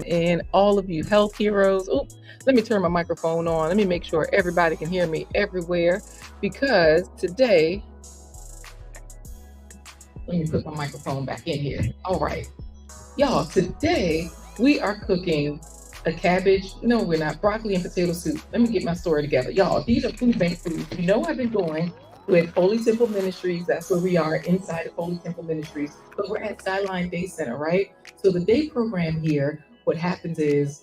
And all of you health heroes. Oh, let me turn my microphone on. Let me make sure everybody can hear me everywhere because today, let me put my microphone back in here. All right. Y'all, today we are cooking a cabbage. No, we're not. Broccoli and potato soup. Let me get my story together. Y'all, these are food bank foods. You know I've been going with Holy Temple Ministries. That's where we are inside of Holy Temple Ministries. But we're at Skyline Day Center, right? So the day program here, what happens is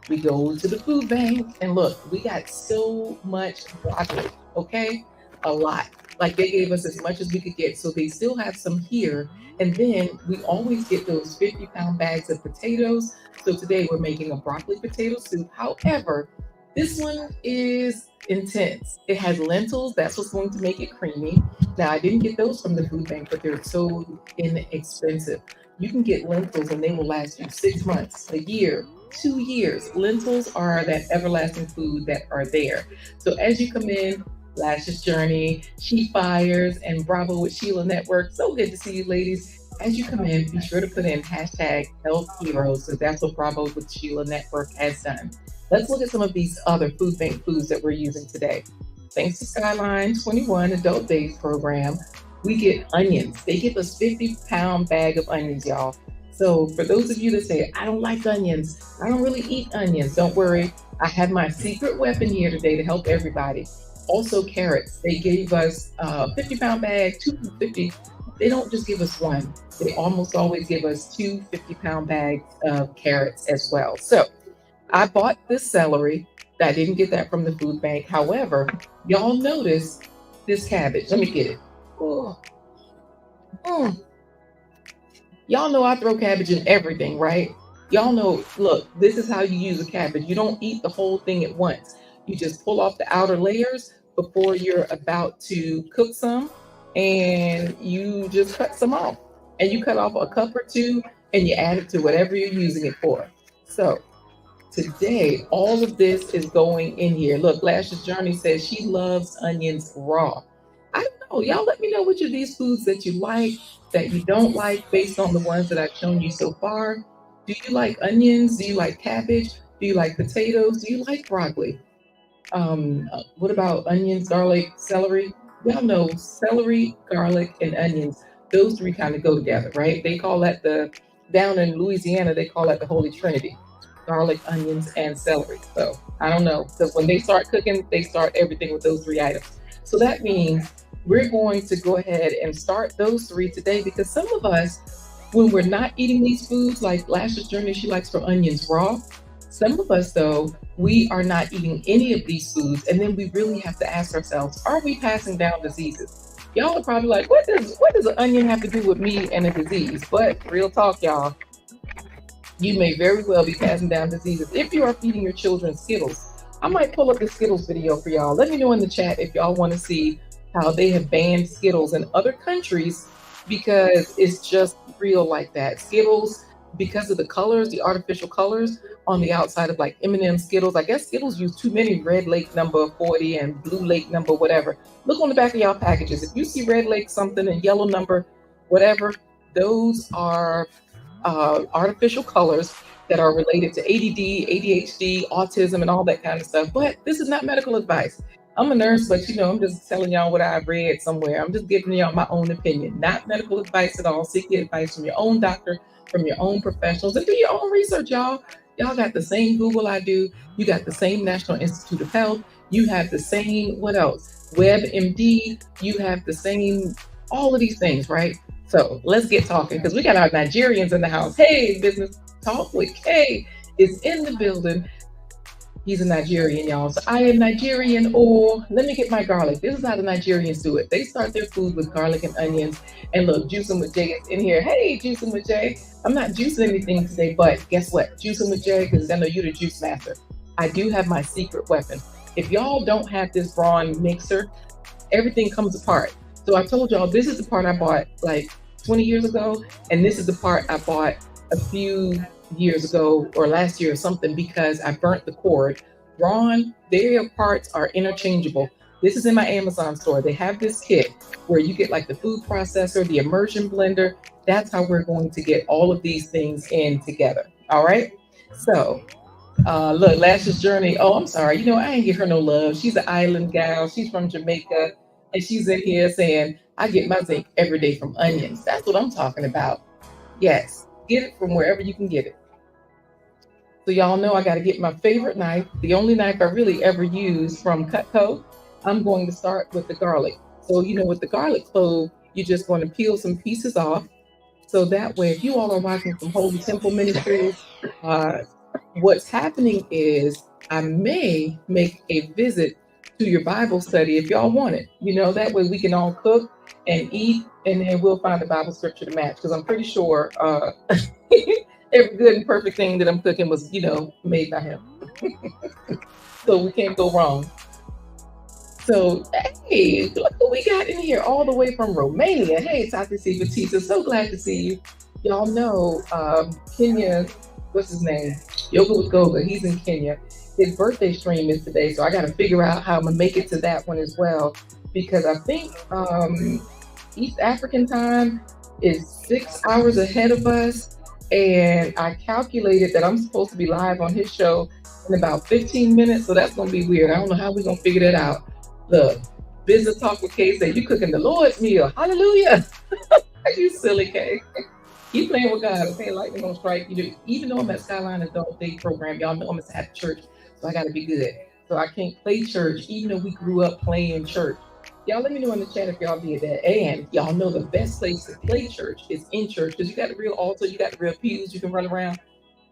we go to the food bank and look, we got so much broccoli, okay? A lot. Like they gave us as much as we could get. So they still have some here. And then we always get those 50-pound bags of potatoes. So today we're making a broccoli potato soup. However, this one is intense. It has lentils. That's what's going to make it creamy. Now, I didn't get those from the food bank, but they're so inexpensive. You can get lentils and they will last you 6 months, a year, 2 years. Lentils are that everlasting food that are there. So as you come in, Lashes Journey, She Fires, and Bravo with Sheila Network. So good to see you, ladies. As you come in, be sure to put in hashtag Health Heroes. So that's what Bravo with Sheila Network has done. Let's look at some of these other food bank foods that we're using today. Thanks to Skyline 21 Adult Days program, we get onions. They give us 50-pound bag of onions, y'all. So for those of you that say, I don't like onions, I don't really eat onions, don't worry. I have my secret weapon here today to help everybody. Also carrots. They gave us a 50-pound bag, 250. They don't just give us one. They almost always give us two 50-pound bags of carrots as well. So I bought this celery. I didn't get that from the food bank. However, y'all notice this cabbage. Let me get it. Oh, mm. Y'all know I throw cabbage in everything, right? Y'all know, look, this is how you use a cabbage. You don't eat the whole thing at once. You just pull off the outer layers before you're about to cook some, and you just cut some off. And you cut off a cup or two, and you add it to whatever you're using it for. So today, all of this is going in here. Look, Lashes Journey says she loves onions raw. I don't know. Y'all let me know which of these foods that you like, that you don't like, based on the ones that I've shown you so far. Do you like onions? Do you like cabbage? Do you like potatoes? Do you like broccoli? What about onions, garlic, celery? Y'all know celery, garlic, and onions. Those three kind of go together, right? They call that down in Louisiana, they call that the Holy Trinity: garlic, onions, and celery. So I don't know, because when they start cooking, they start everything with those three items. So that means we're going to go ahead and start those three today, because some of us, when we're not eating these foods, like Lashes Journey, she likes her onions raw. Some of us, though, we are not eating any of these foods, and then we really have to ask ourselves, are we passing down diseases? Y'all are probably like, what does an onion have to do with me and a disease? But real talk, y'all, you may very well be passing down diseases if you are feeding your children Skittles. I might pull up the Skittles video for y'all. Let me know in the chat if y'all want to see how they have banned Skittles in other countries, because it's just real like that. Skittles, because of the colors, the artificial colors on the outside of like M&M Skittles. I guess Skittles use too many Red Lake number 40 and Blue Lake number whatever. Look on the back of y'all packages. If you see Red Lake something and yellow number whatever, those are artificial colors that are related to ADD, ADHD, autism, and all that kind of stuff. But this is not medical advice. I'm a nurse, but I'm just telling y'all what I read somewhere. I'm just giving y'all my own opinion, not medical advice at all. Seek your advice from your own doctor, from your own professionals, and do your own research, y'all. Y'all got the same Google I do. You got the same National Institute of Health. You have the same, what else? WebMD. You have the same, all of these things, right? So let's get talking, because we got our Nigerians in the house. Hey, Business Talk with Kay is in the building. He's a Nigerian, y'all. So I am Nigerian, or let me get my garlic. This is how the Nigerians do it. They start their food with garlic and onions. And look, Juicing with Jay is in here. Hey, Juicing with Jay. I'm not juicing anything today, but guess what? Juicing with Jay, because I know you're the juice master. I do have my secret weapon. If y'all don't have this Braun mixer, everything comes apart. So I told y'all, this is the part I bought like 20 years ago, and this is the part I bought a few years ago or last year or something, because I burnt the cord. Braun, their parts are interchangeable. This is in my Amazon store. They have this kit where you get like the food processor, the immersion blender. That's how we're going to get all of these things in together. All right. So, look, Lash's journey. Oh, I'm sorry. I ain't give her no love. She's an island gal. She's from Jamaica, and she's in here saying, "I get my zinc every day from onions." That's what I'm talking about. Yes, get it from wherever you can get it. So y'all know I got to get my favorite knife, the only knife I really ever use from Cutco. I'm going to start with the garlic. So with the garlic clove, you're just going to peel some pieces off. So that way, if you all are watching from Holy Temple Ministries, uh, what's happening is I may make a visit to your Bible study if y'all want it. That way we can all cook and eat, and then we'll find a Bible scripture to match. Because I'm pretty sure every good and perfect thing that I'm cooking was, made by him. So we can't go wrong. So, hey, look what we got in here, all the way from Romania. Hey, Tati C. Batista, so glad to see you. Y'all know Kenya, what's his name? Yoga with Goga. He's in Kenya. His birthday stream is today, so I got to figure out how I'm going to make it to that one as well, because I think East African time is 6 hours ahead of us, and I calculated that I'm supposed to be live on his show in about 15 minutes, so that's going to be weird. I don't know how we're going to figure that out. Look, Business Talk with Kay said, "You cooking the Lord's meal. Hallelujah." You silly Kay. Keep playing with God, okay? Lightning don't strike. Even though I'm at Skyline Adult Day Program, y'all know I'm at church, so I got to be good. So I can't play church, even though we grew up playing church. Y'all let me know in the chat if y'all did that. And y'all know the best place to play church is in church, because you got the real altar, you got the real pews, you can run around,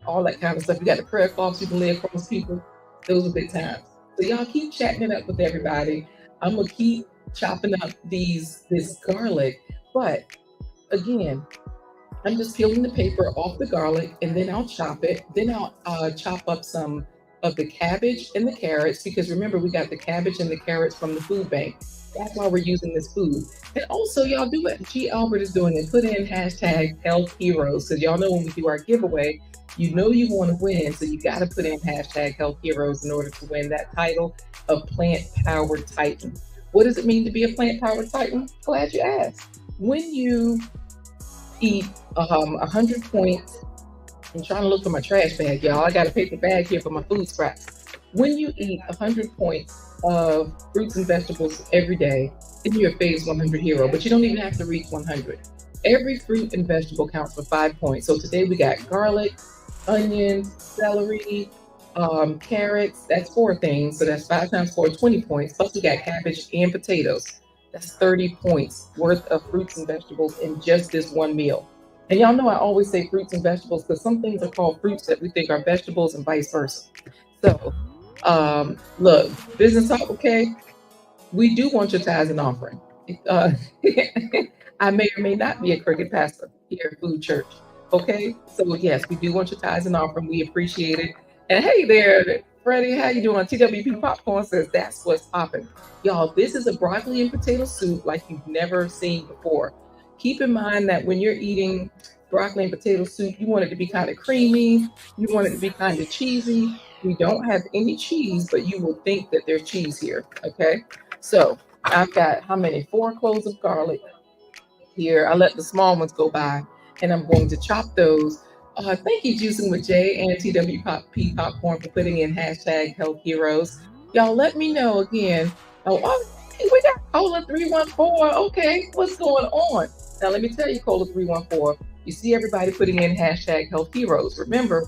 all that kind of stuff. You got the prayer cloths, you can lay across people. Those are big times. So y'all keep chatting it up with everybody. I'm gonna keep chopping up this garlic, but again, I'm just peeling the paper off the garlic, and then I'll chop it. Then I'll chop up some of the cabbage and the carrots, because remember, we got the cabbage and the carrots from the food bank. That's why we're using this food. And also, y'all do what G. Albert is doing and put in hashtag Health Heroes, because y'all know when we do our giveaway, you want to win, so you got to put in hashtag Health Heroes in order to win that title of Plant Powered Titan. What does it mean to be a Plant Powered Titan? Glad you asked. When you eat 100 points, I'm trying to look for my trash bag, y'all. I got a paper bag here for my food scraps. When you eat 100 points of fruits and vegetables every day, then you're a phase 100 hero, but you don't even have to reach 100. Every fruit and vegetable counts for 5 points. So today we got garlic, onions, celery, carrots. That's 4 things. So that's 5 times 4, 20 points. Plus we got cabbage and potatoes. That's 30 points worth of fruits and vegetables in just this one meal. And y'all know I always say fruits and vegetables, because some things are called fruits that we think are vegetables, and vice versa. So, look, Business Talk, okay? We do want your tithes and offering. I may or may not be a cricket pastor here at Food Church. Okay, so yes, we do want your tithes and offering. We appreciate it. And hey there, Freddie, how you doing? TWP Popcorn says that's what's popping. Y'all, this is a broccoli and potato soup like you've never seen before. Keep in mind that when you're eating broccoli and potato soup, you want it to be kind of creamy. You want it to be kind of cheesy. We don't have any cheese, but you will think that there's cheese here. Okay, so I've got how many? 4 cloves of garlic here. I let the small ones go by, and I'm going to chop those. Thank you, Juicing with J and TWP Popcorn, for putting in hashtag Health Heroes. Y'all let me know again. Oh, we got Cola 314. Okay, what's going on? Now let me tell you, Cola 314. You see everybody putting in hashtag Health Heroes. Remember,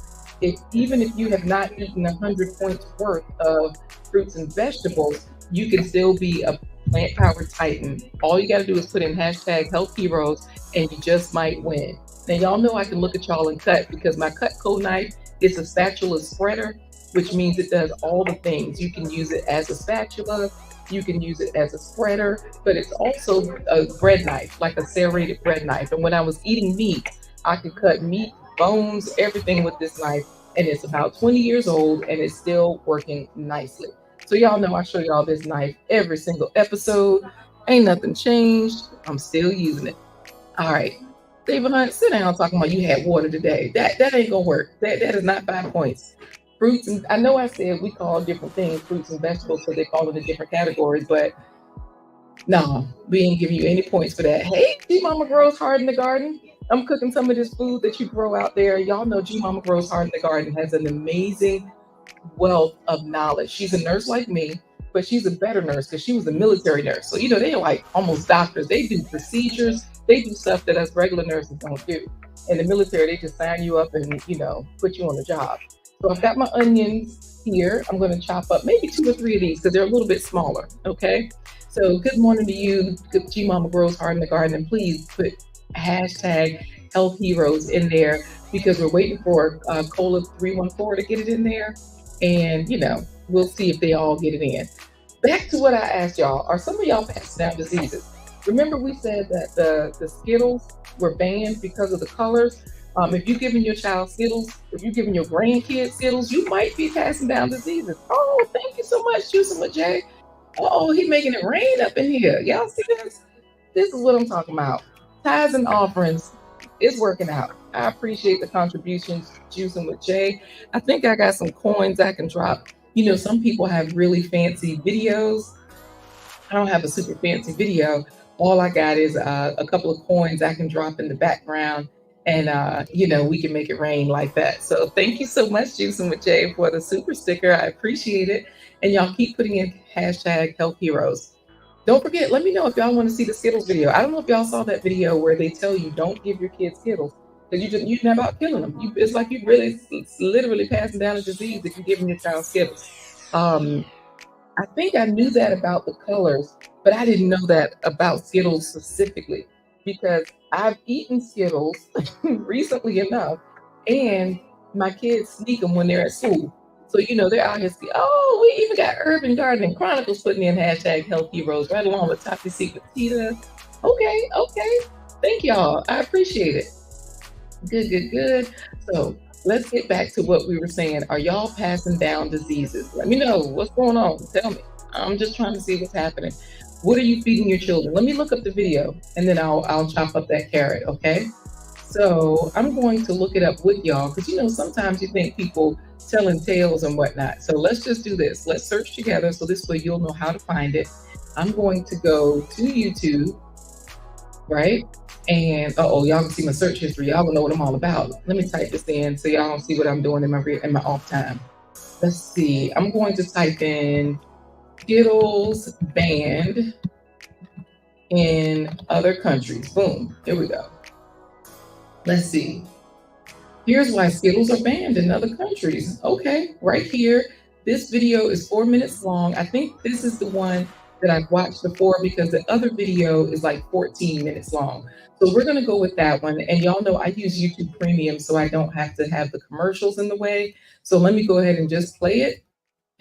even if you have not eaten 100 points worth of fruits and vegetables, you can still be a Plant Powered Titan. All you got to do is put in hashtag Health Heroes, and you just might win. Now, y'all know I can look at y'all and cut, because my Cutco knife is a spatula spreader, which means it does all the things. You can use it as a spatula, you can use it as a spreader, but it's also a bread knife, like a serrated bread knife. And when I was eating meat, I could cut meat, bones, everything with this knife, and it's about 20 years old, and it's still working nicely. So y'all know I show y'all this knife every single episode. Ain't nothing changed. I'm still using it. All right. David Hunt, sit down talking about you had water today. That ain't gonna work. That is not 5 points. Fruits, and I know I said we call different things fruits and vegetables, so they call it in different categories, but no, we ain't giving you any points for that. Hey, see Mama grows hard in the garden. I'm cooking some of this food that you grow out there. Y'all know Mama Grows Hard in the Garden has an amazing wealth of knowledge. She's a nurse like me, but she's a better nurse because she was a military nurse. So, they're like almost doctors. They do procedures, they do stuff that us regular nurses don't do. In the military, they just sign you up and, put you on the job. So I've got my onions here. I'm going to chop up maybe 2 or 3 of these because they're a little bit smaller. Okay. So good morning to you, G Mama Grows Hard in the Garden. And please put hashtag Health Heroes in there because we're waiting for Cola 314 to get it in there. And, we'll see if they all get it in. Back to what I asked y'all. Are some of y'all passing down diseases? Remember we said that the Skittles were banned because of the colors? If you're giving your child Skittles, if you're giving your grandkids Skittles, you might be passing down diseases. Oh, thank you so much, Juicing with Jay. Oh, he's making it rain up in here. Y'all see this? This is what I'm talking about. Tithes and offerings is working out. I appreciate the contributions, Juicing with Jay. I think I got some coins I can drop. Some people have really fancy videos. I don't have a super fancy video. All I got is a couple of coins I can drop in the background and, we can make it rain like that. So thank you so much, Juicing with Jay, for the super sticker. I appreciate it. And y'all keep putting in hashtag Health Heroes. Don't forget, let me know if y'all want to see the Skittles video. I don't know if y'all saw that video where they tell you don't give your kids Skittles because you're not about killing them. It's like you really, it's literally passing down a disease if you're giving your child Skittles. I think I knew that about the colors, but I didn't know that about Skittles specifically because I've eaten Skittles recently enough, and my kids sneak them when they're at school. So, they're out here. Oh, we even got Urban Gardening Chronicles putting in hashtag Health Heroes right along with Toxic Secret Tita. Okay. Thank y'all. I appreciate it. Good. So let's get back to what we were saying. Are y'all passing down diseases? Let me know what's going on. Tell me. I'm just trying to see what's happening. What are you feeding your children? Let me look up the video and then I'll chop up that carrot. Okay. So I'm going to look it up with y'all because sometimes you think people telling tales and whatnot. So let's just do this. Let's search together so this way you'll know how to find it. I'm going to go to YouTube, right? And y'all can see my search history. Y'all will know what I'm all about. Let me type this in so y'all don't see what I'm doing in my off time. Let's see. I'm going to type in Skittles banned in other countries. Boom. Here we go. Let's see. Here's why Skittles are banned in other countries. Okay, right here. This video is 4 minutes long. I think this is the one that I've watched before because the other video is like 14 minutes long. So we're going to go with that one. And y'all know I use YouTube Premium, so I don't have to have the commercials in the way. So let me go ahead and just play it.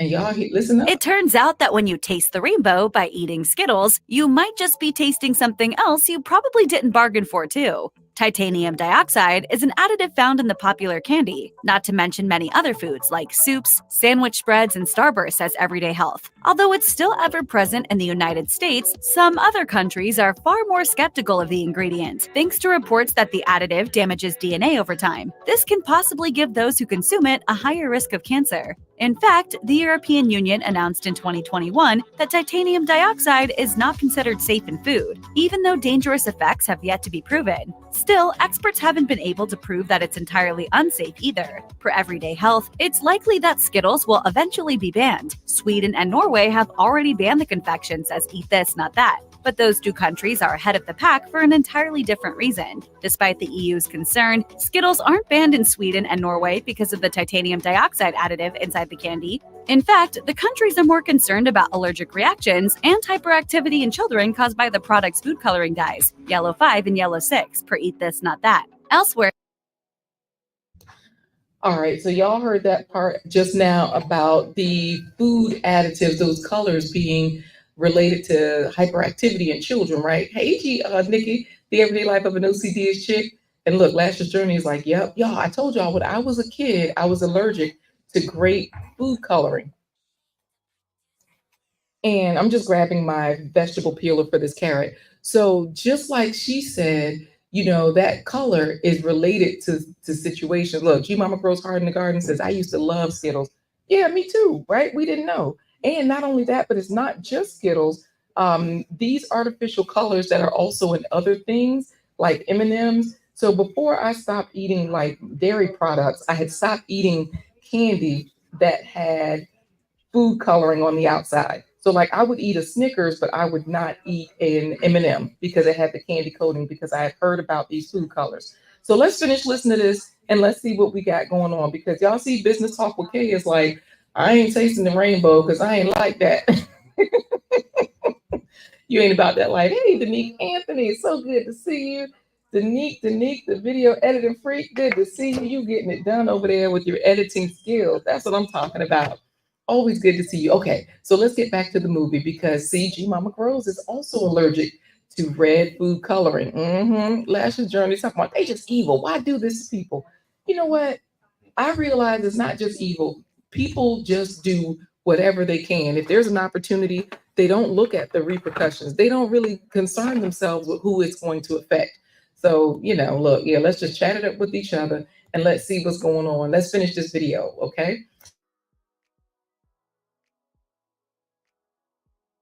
And y'all listen up. It turns out that when you taste the rainbow by eating Skittles, you might just be tasting something else you probably didn't bargain for too. Titanium dioxide is an additive found in the popular candy, not to mention many other foods like soups, sandwich spreads, and Starburst, says Everyday Health. Although it's still ever present in the United States, some other countries are far more skeptical of the ingredient, thanks to reports that the additive damages DNA over time. This can possibly give those who consume it a higher risk of cancer. In fact, the European Union announced in 2021 that titanium dioxide is not considered safe in food, even though dangerous effects have yet to be proven. Still, experts haven't been able to prove that it's entirely unsafe either. Per Everyday Health, it's likely that Skittles will eventually be banned. Sweden and Norway have already banned the confection, says Eat This, Not That. But those two countries are ahead of the pack for an entirely different reason. Despite the EU's concern, Skittles aren't banned in Sweden and Norway because of the titanium dioxide additive inside the candy. In fact, the countries are more concerned about allergic reactions and hyperactivity in children caused by the product's food coloring dyes, Yellow 5 and Yellow 6, per Eat This, Not That. Elsewhere. All right, so y'all heard that part just now about the food additives, those colors being related to hyperactivity in children, right? Hey, Nikki, the everyday life of an OCD chick. And look, Last Year's Journey is like, yep, y'all, I told y'all when I was a kid, I was allergic to grape food coloring. And I'm just grabbing my vegetable peeler for this carrot. So just like she said, that color is related to situations. Look, G Mama Grows Hard in the Garden says, I used to love Skittles. Yeah, me too, right? We didn't know. And not only that, but it's not just Skittles. These artificial colors that are also in other things like M&Ms. So before I stopped eating like dairy products, I had stopped eating candy that had food coloring on the outside. So like I would eat a Snickers, but I would not eat an M&M because it had the candy coating because I had heard about these food colors. So let's finish listening to this and let's see what we got going on because y'all see Business Talk with Kay is like, I ain't tasting the rainbow because I ain't like that. You ain't about that life. Hey, Danique Anthony, it's so good to see you. Danique, the video editing freak, good to see you. You getting it done over there with your editing skills. That's what I'm talking about. Always good to see you. Okay, so let's get back to the movie because CG Mama Grows is also allergic to red food coloring. Lashes Journey talking about they just evil. Why do this to people? You know what? I realize it's not just evil. People just do whatever they can. If there's an opportunity, they don't look at the repercussions. They don't really concern themselves with who it's going to affect. So, look, yeah, let's just chat it up with each other and let's see what's going on. Let's finish this video, okay?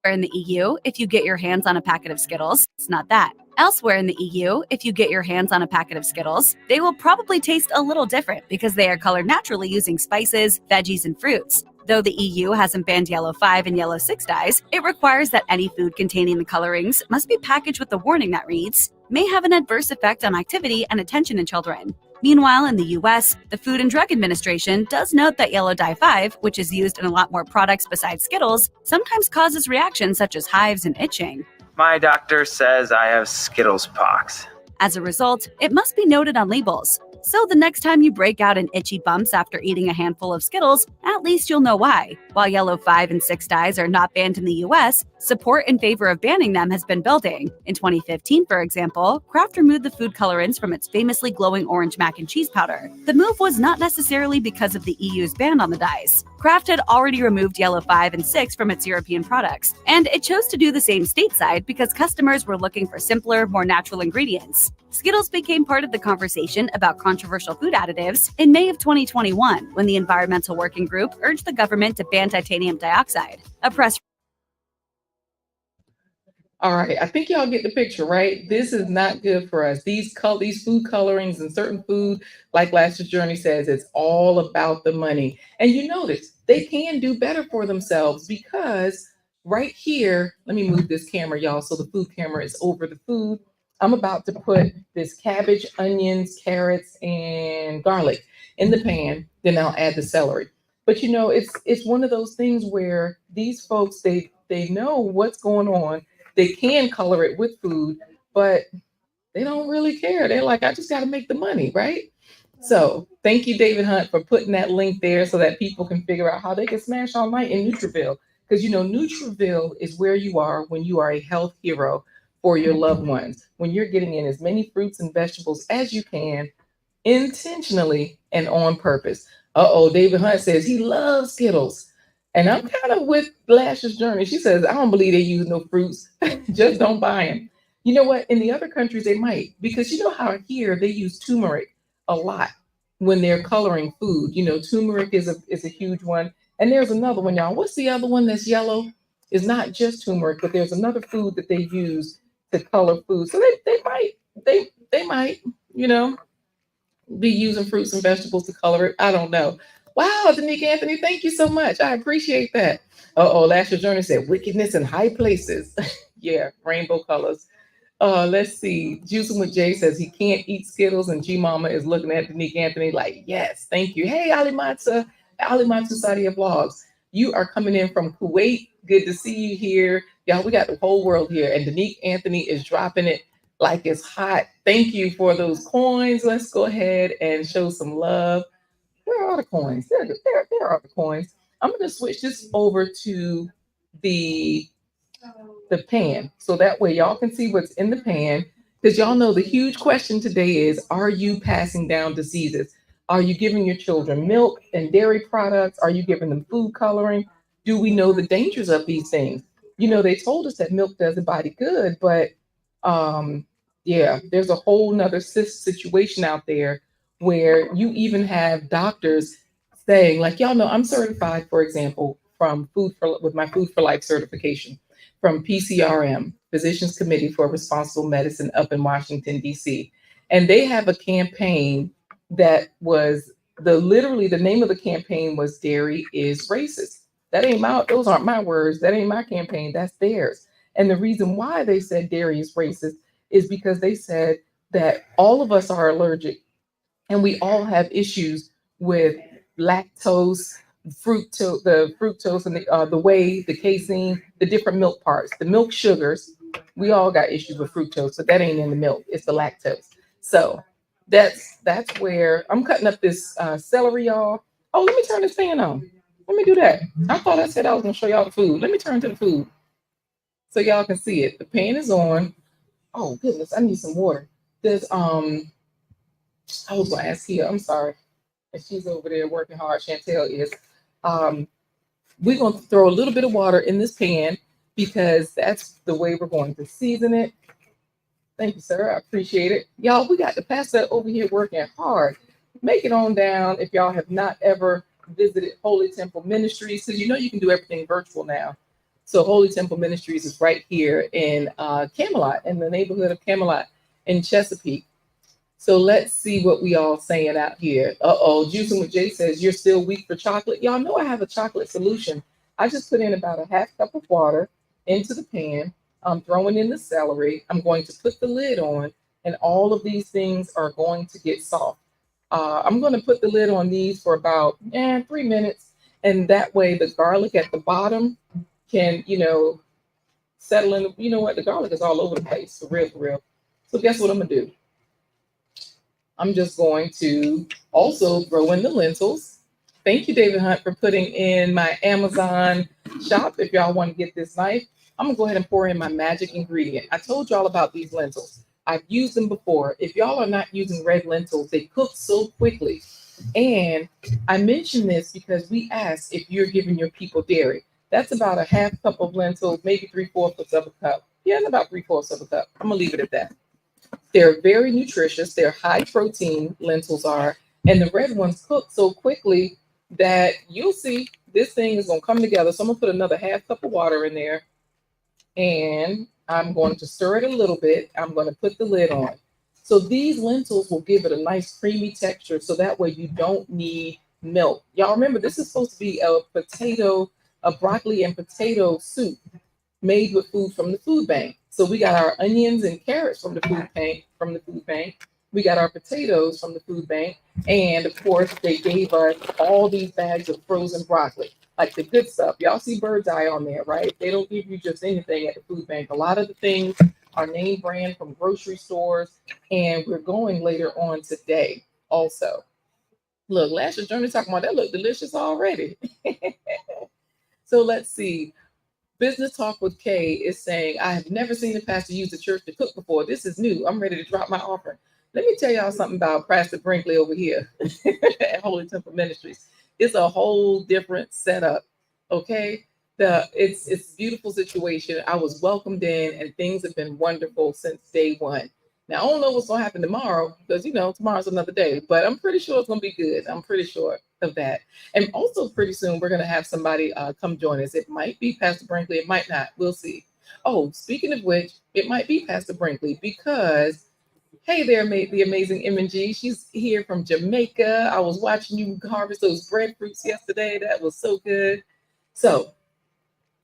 In the EU, if you get your hands on a packet of Skittles, it's not that. Elsewhere in the EU, if you get your hands on a packet of Skittles, they will probably taste a little different because they are colored naturally using spices, veggies, and fruits. Though the EU hasn't banned yellow 5 and yellow 6 dyes, it requires that any food containing the colorings must be packaged with a warning that reads, may have an adverse effect on activity and attention in children. Meanwhile, in the US, the Food and Drug Administration does note that yellow dye 5, which is used in a lot more products besides Skittles, sometimes causes reactions such as hives and itching. My doctor says I have Skittles pox. As a result, it must be noted on labels. So the next time you break out in itchy bumps after eating a handful of Skittles, at least you'll know why. While yellow 5 and 6 dyes are not banned in the US, support in favor of banning them has been building. In 2015, for example, Kraft removed the food colorants from its famously glowing orange mac and cheese powder. The move was not necessarily because of the EU's ban on the dyes. Kraft had already removed yellow 5 and 6 from its European products, and it chose to do the same stateside because customers were looking for simpler, more natural ingredients. Skittles became part of the conversation about controversial food additives in May of 2021 when the Environmental Working Group urged the government to ban titanium dioxide. A press All right, I think y'all get the picture, right? This is not good for us. These food colorings and certain food, like Lashes Journey says, it's all about the money. And you notice they can do better for themselves because right here, let me move this camera, y'all, so the food camera is over the food. I'm about to put this cabbage, onions, carrots, and garlic in the pan. Then I'll add the celery. But it's one of those things where these folks they know what's going on. They can color it with food, but they don't really care. They're like, I just got to make the money, right? So thank you, David Hunt, for putting that link there so that people can figure out how they can smash all night in Nutriville. Because Nutriville is where you are when you are a health hero for your loved ones. When you're getting in as many fruits and vegetables as you can, intentionally and on purpose. David Hunt says he loves Skittles. And I'm kind of with Lashes Journey. She says, I don't believe they use no fruits. Just don't buy them. You know what? In the other countries, they might. Because you know how here they use turmeric a lot when they're coloring food. Turmeric is a huge one. And there's another one, y'all. What's the other one that's yellow? It's not just turmeric, but there's another food that they use to color food. So they might, be using fruits and vegetables to color it. I don't know. Wow, Danique Anthony, thank you so much. I appreciate that. Lashes Journey said wickedness in high places. Yeah, rainbow colors. Let's see. Juicing with Jay says he can't eat Skittles, and G Mama is looking at Danique Anthony like, yes, thank you. Hey, Ali Matza Sadia Vlogs. You are coming in from Kuwait. Good to see you here. Y'all, we got the whole world here, and Danique Anthony is dropping it like it's hot. Thank you for those coins. Let's go ahead and show some love. Where are the coins? There are the coins. I'm going to switch this over to the pan so that way y'all can see what's in the pan, because y'all know the huge question today is, are you passing down diseases? Are you giving your children milk and dairy products? Are you giving them food coloring? Do we know the dangers of these things? They told us that milk does the body good, but there's a whole nother situation out there where you even have doctors saying, like, y'all know, I'm certified, for example, with my Food for Life certification from PCRM, Physicians Committee for Responsible Medicine up in Washington, D.C. And they have a campaign that was literally the name of the campaign was Dairy is Racist. Those aren't my words. That ain't my campaign. That's theirs. And the reason why they said dairy is racist is because they said that all of us are allergic and we all have issues with lactose, fructose, and the whey, the casein, the different milk parts, the milk sugars. We all got issues with fructose, but that ain't in the milk. It's the lactose. So that's where I'm cutting up this celery, y'all. Oh, let me turn this fan on. Let me do that. I thought I said I was gonna show y'all the food. Let me turn to the food so y'all can see it. The pan is on. Oh goodness, I need some water. There's I was gonna ask here. I'm sorry. And she's over there working hard. Chantel is. Um, we're going to throw a little bit of water in this pan because that's the way we're going to season it. Thank you, sir. I appreciate it. Y'all, we got the pastor over here working hard. Make it on down if y'all have not ever visited Holy Temple Ministries, because you know you can do everything virtual now. So Holy Temple Ministries is right here in Camelot, in the neighborhood of Camelot in Chesapeake. So let's see what we all saying out here. Juicing with Jay says, you're still weak for chocolate. Y'all know I have a chocolate solution. I just put in about a half cup of water into the pan. I'm throwing in the celery. I'm going to put the lid on, and all of these things are going to get soft. I'm going to put the lid on these for about 3 minutes. And that way the garlic at the bottom can, settle in. You know what? The garlic is all over the place, for real, for real. So guess what I'm going to do? I'm just going to also throw in the lentils. Thank you, David Hunt, for putting in my Amazon shop. If y'all want to get this knife, I'm gonna go ahead and pour in my magic ingredient. I told y'all about these lentils. I've used them before. If y'all are not using red lentils, they cook so quickly. And I mention this because we asked if you're giving your people dairy. That's about a half cup of lentils, maybe 3/4 of a cup. Yeah, it's about 3/4 of a cup. I'm gonna leave it at that. They're very nutritious. They're high protein, lentils are, and the red ones cook so quickly that you'll see this thing is going to come together. So I'm going to put another half cup of water in there, and I'm going to stir it a little bit. I'm going to put the lid on. So these lentils will give it a nice creamy texture, so that way you don't need milk. Y'all remember, this is supposed to be a broccoli and potato soup made with food from the food bank. So we got our onions and carrots from the food bank. We got our potatoes from the food bank. And of course, they gave us all these bags of frozen broccoli, like the good stuff. Y'all see Bird's Eye on there, right? They don't give you just anything at the food bank. A lot of the things are name brand from grocery stores. And we're going later on today also. Look, last year's journey talking about that look delicious already. So let's see. Business Talk with Kay is saying, I have never seen a pastor use the church to cook before. This is new. I'm ready to drop my offering. Let me tell y'all something about Pastor Brinkley over here at Holy Temple Ministries. It's a whole different setup. Okay. It's a beautiful situation. I was welcomed in and things have been wonderful since day one. Now, I don't know what's going to happen tomorrow because, tomorrow's another day, but I'm pretty sure it's going to be good. I'm pretty sure of that. And also pretty soon we're going to have somebody come join us. It might be Pastor Brinkley. It might not. We'll see. Oh, speaking of which, it might be Pastor Brinkley because, hey there, the amazing M&G. She's here from Jamaica. I was watching you harvest those breadfruits yesterday. That was so good. So,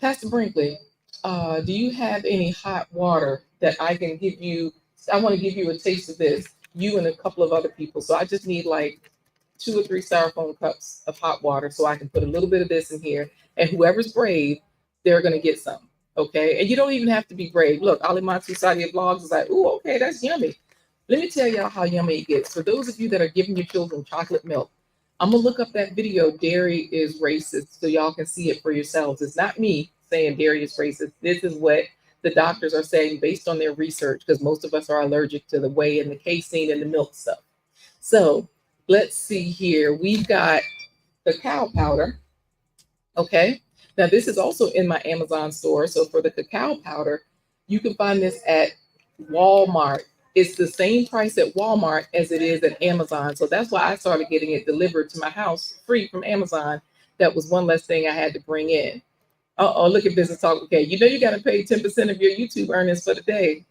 Pastor Brinkley, do you have any hot water that I can give you? I want to give you a taste of this, you and a couple of other people. So I just need like 2 or 3 styrofoam cups of hot water so I can put a little bit of this in here. And whoever's brave, they're going to get some. Okay. And you don't even have to be brave. Look, Alimatu Sadia Blogs is like, ooh, okay, that's yummy. Let me tell y'all how yummy it gets. For those of you that are giving your children chocolate milk, I'm going to look up that video, Dairy is Racist, so y'all can see it for yourselves. It's not me saying dairy is racist. This is what the doctors are saying based on their research, because most of us are allergic to the whey and the casein and the milk stuff. So let's see here. We've got the cacao powder. Okay. Now this is also in my Amazon store. So for the cacao powder, you can find this at Walmart. It's the same price at Walmart as it is at Amazon. So that's why I started getting it delivered to my house free from Amazon. That was one less thing I had to bring in. Look at Business Talk. Okay, you got to pay 10% of your YouTube earnings for the day.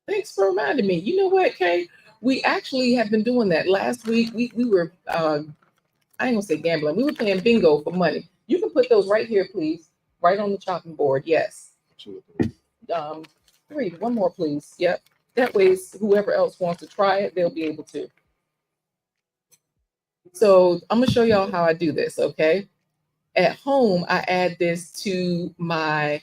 Thanks for reminding me. You know what, Kay? We actually have been doing that. Last week, we were, I ain't gonna say gambling. We were playing bingo for money. You can put those right here, please. Right on the chopping board. Yes. 3. One more, please. Yep. That way, whoever else wants to try it, they'll be able to. So I'm gonna show y'all how I do this, okay? At home, I add this to my,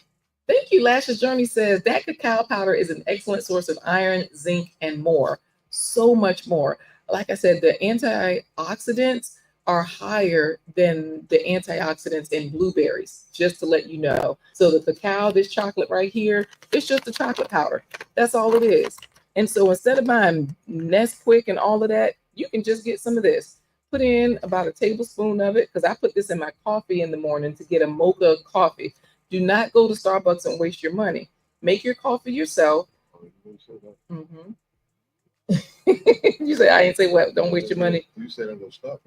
thank you, Lashes Journey says, that cacao powder is an excellent source of iron, zinc, and more. So much more. Like I said, the antioxidants are higher than the antioxidants in blueberries, just to let you know. So the cacao, this chocolate right here, it's just a chocolate powder. That's all it is. And so instead of buying Nesquik and all of that, you can just get some of this. Put in about a tablespoon of it, because I put this in my coffee in the morning to get a mocha coffee. Do not go to Starbucks and waste your money. Make your coffee yourself. Mm-hmm. You say, I ain't say what? Don't waste your money. You said I'm gonna stop.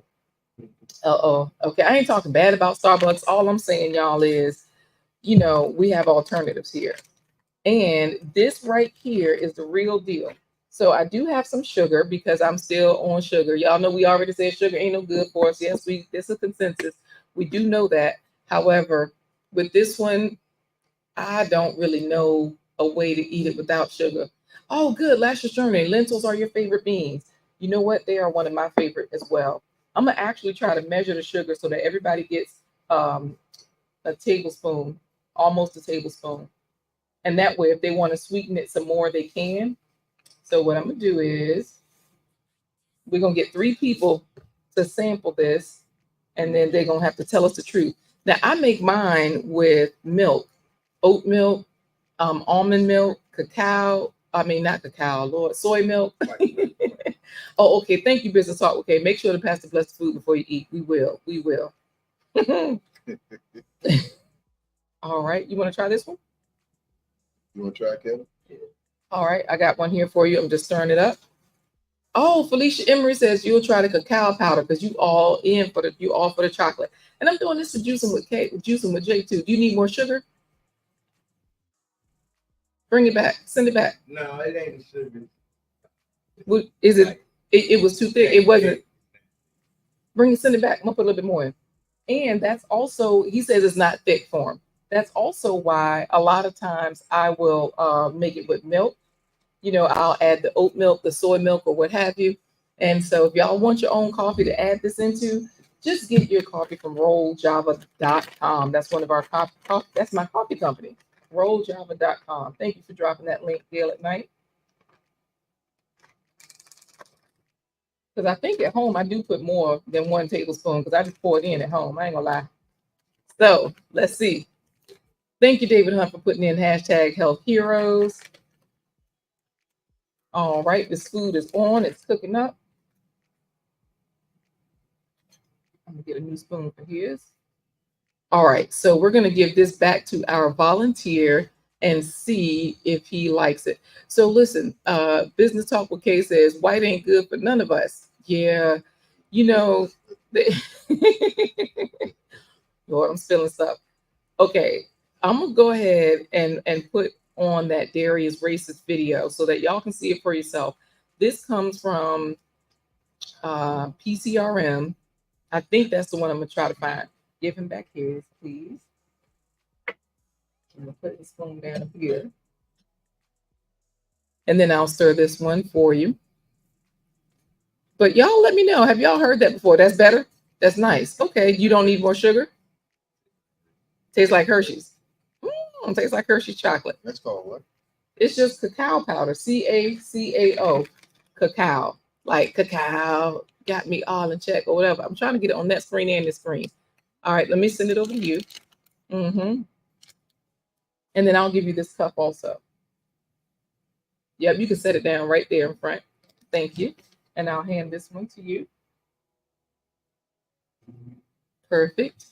Uh-oh. Okay, I ain't talking bad about Starbucks. All I'm saying, y'all, is, you know, we have alternatives here. And this right here is the real deal. So I do have some sugar because I'm still on sugar. Y'all know we already said sugar ain't no good for us. Yes, this is a consensus. We do know that. However, with this one, I don't really know a way to eat it without sugar. Oh, good. Lashes Journey. Lentils are your favorite beans. You know what? They are one of my favorite as well. I'm going to actually try to measure the sugar so that everybody gets a tablespoon, almost a tablespoon. And that way, if they want to sweeten it some more, they can. So what I'm going to do is we're going to get 3 people to sample this, and then they're going to have to tell us the truth. Now, I make mine with milk, oat milk, almond milk, cacao. I mean, not cacao, Lord, soy milk. Oh, okay. Thank you, Business Talk. Okay, make sure to pass the blessed food before you eat. We will. We will. All right. You want to try this one? You want to try, Kevin? All right. I got one here for you. I'm just stirring it up. Oh, Felicia Emery says you'll try the cacao powder because you all for the chocolate. And I'm doing this to juicing with Kate, juicing with J too. Do you need more sugar? Bring it back. Send it back. No, it ain't sugar. What is it? It was too thick. It wasn't. Send it back. I'm gonna put a little bit more in. And that's also, he says it's not thick for him. That's also why a lot of times I will make it with milk. You know, I'll add the oat milk, the soy milk, or what have you. And so if y'all want your own coffee to add this into, just get your coffee from rolljava.com. That's one of our that's my coffee company, rolljava.com. Thank you for dropping that link, Gail, at night. Because I think at home I do put more than 1 tablespoon because I just pour it in at home. I ain't gonna lie. So let's see. Thank you, David Hunt, for putting in hashtag Health Heroes. All right, this food is on. It's cooking up. I'm gonna get a new spoon for his. All right, so we're gonna give this back to our volunteer and see if he likes it. So listen, Business Talk with Kay says white ain't good for none of us. Yeah, you know, Lord, I'm spilling stuff. Okay, I'm gonna go ahead and put on that dairy is racist video so that y'all can see it for yourself. This comes from PCRM. I think that's the one I'm gonna try to find. Give him back his, please. I'm gonna put the spoon down here. And then I'll stir this one for you. But y'all let me know. Have y'all heard that before? That's better? That's nice. Okay, you don't need more sugar? Tastes like Hershey's. Tastes like Hershey's chocolate. That's called what? It's just cacao powder. CACAO. Cacao. Like cacao got me all in check or whatever. I'm trying to get it on that screen and this screen. All right, let me send it over to you. And then I'll give you this cup also. Yep, you can set it down right there in front. Thank you. And I'll hand this one to you. Perfect.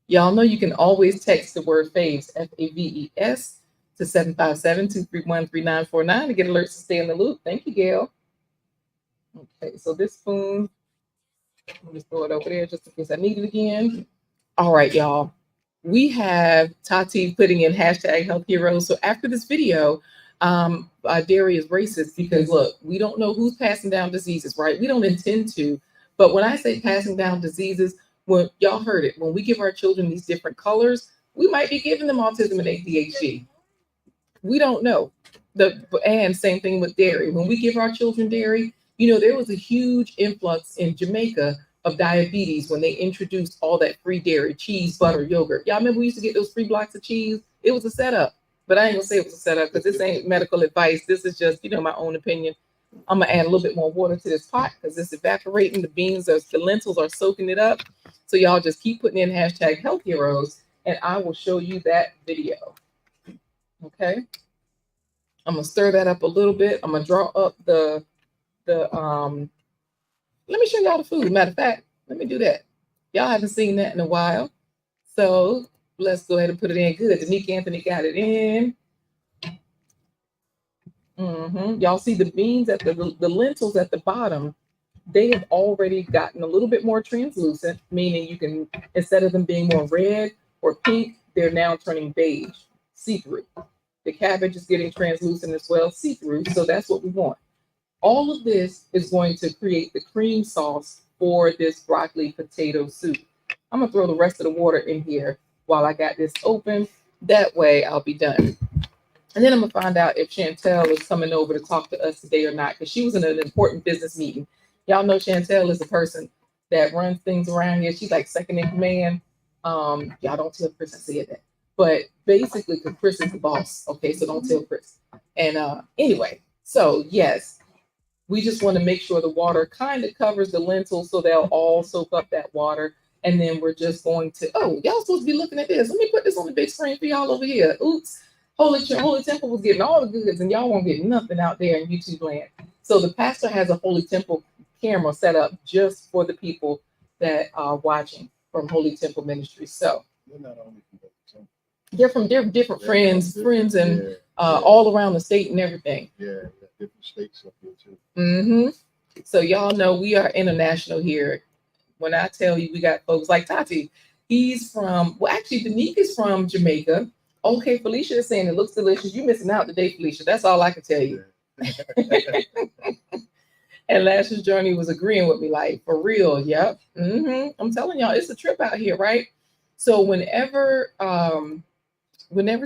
Y'all know you can always text the word FAVES, FAVES, to 757-231-3949 to get alerts to stay in the loop. Thank you, Gail. Okay, so this spoon, let me just throw it over there just in case I need it again. All right, y'all. We have Tati putting in hashtag Health Heroes. So after this video, Dairy is racist because look, we don't know who's passing down diseases, right? We don't intend to, but when I say passing down diseases, when y'all heard it, when we give our children these different colors, we might be giving them autism and ADHD. We don't know. And same thing with dairy. When we give our children dairy, there was a huge influx in Jamaica of diabetes when they introduced all that free dairy, cheese, butter, yogurt. Y'all remember we used to get those free blocks of cheese? It was a setup. But I ain't gonna say it was a setup because this ain't medical advice. This is just, my own opinion. I'm gonna add a little bit more water to this pot because it's evaporating. The lentils are soaking it up. So y'all just keep putting in hashtag health heroes and I will show you that video. Okay. I'm gonna stir that up a little bit. I'm gonna draw up let me show y'all the food. Matter of fact, let me do that. Y'all haven't seen that in a while. So let's go ahead and put it in good. Danique Anthony got it in. Y'all see the beans at the lentils at the bottom, they have already gotten a little bit more translucent, meaning you can, instead of them being more red or pink, they're now turning beige, see-through. The cabbage is getting translucent as well, see-through, so that's what we want. All of this is going to create the cream sauce for this broccoli potato soup. I'm gonna throw the rest of the water in here while I got this open. That way I'll be done. And then I'm gonna find out if Chantel is coming over to talk to us today or not, because she was in an important business meeting. Y'all know Chantel is the person that runs things around here. She's like second in command. Y'all don't tell Chris I said that. But basically, because Chris is the boss. Okay, so don't tell Chris. And anyway, so yes, we just want to make sure the water kind of covers the lentils so they'll all soak up that water. And then we're just going to, y'all supposed to be looking at this. Let me put this on the big screen for y'all over here. Oops. Holy Temple was getting all the goods and y'all won't get nothing out there in YouTube land. So the pastor has a Holy Temple camera set up just for the people that are watching from Holy Temple Ministry. So They're not only from the temple. they're different friends and all around the state and everything. Yeah, different states up here too. So y'all know we are international here. When I tell you we got folks like Tati, he's from, actually Danique is from Jamaica. Okay, Felicia is saying it looks delicious. You're missing out today, Felicia. That's all I can tell you. And Lash's Journey was agreeing with me, like, for real. Yep. I'm telling y'all, it's a trip out here, right? So whenever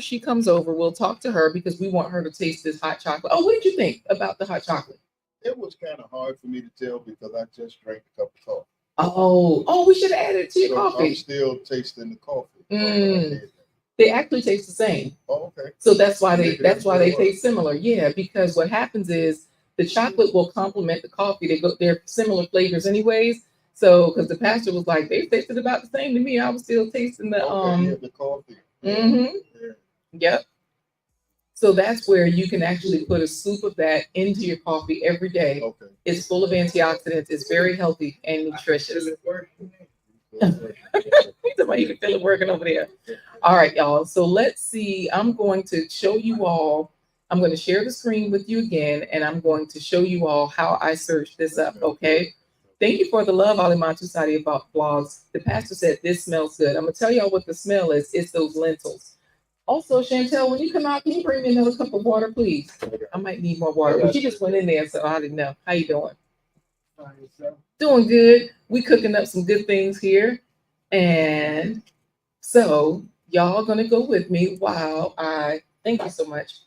she comes over, we'll talk to her because we want her to taste this hot chocolate. Oh, what did you think about the hot chocolate? It was kind of hard for me to tell because I just drank a cup of coffee. Oh, we should have added it to your coffee. I'm still tasting the coffee. They actually taste the same. Oh, okay. So that's why they taste similar. Yeah, because what happens is the chocolate will complement the coffee. They're similar flavors anyways. So because the pastor was like, they tasted about the same to me. I was still tasting the the coffee. Yep. So that's where you can actually put a scoop of that into your coffee every day. Okay. It's full of antioxidants. It's very healthy and nutritious. Somebody, you can feel it working over there. All right, y'all. So let's see. I'm going to show you all. I'm going to share the screen with you again, and I'm going to show you all how I searched this up. Okay. Thank you for the love, Alimatu Sadi, about blogs. The pastor said this smells good. I'm gonna tell y'all what the smell is. It's those lentils. Also, Chantel, when you come out, can you bring me another cup of water, please? I might need more water. But she just went in there, so I didn't know. How you doing? Doing good. We cooking up some good things here. And so y'all gonna go with me while thank you so much.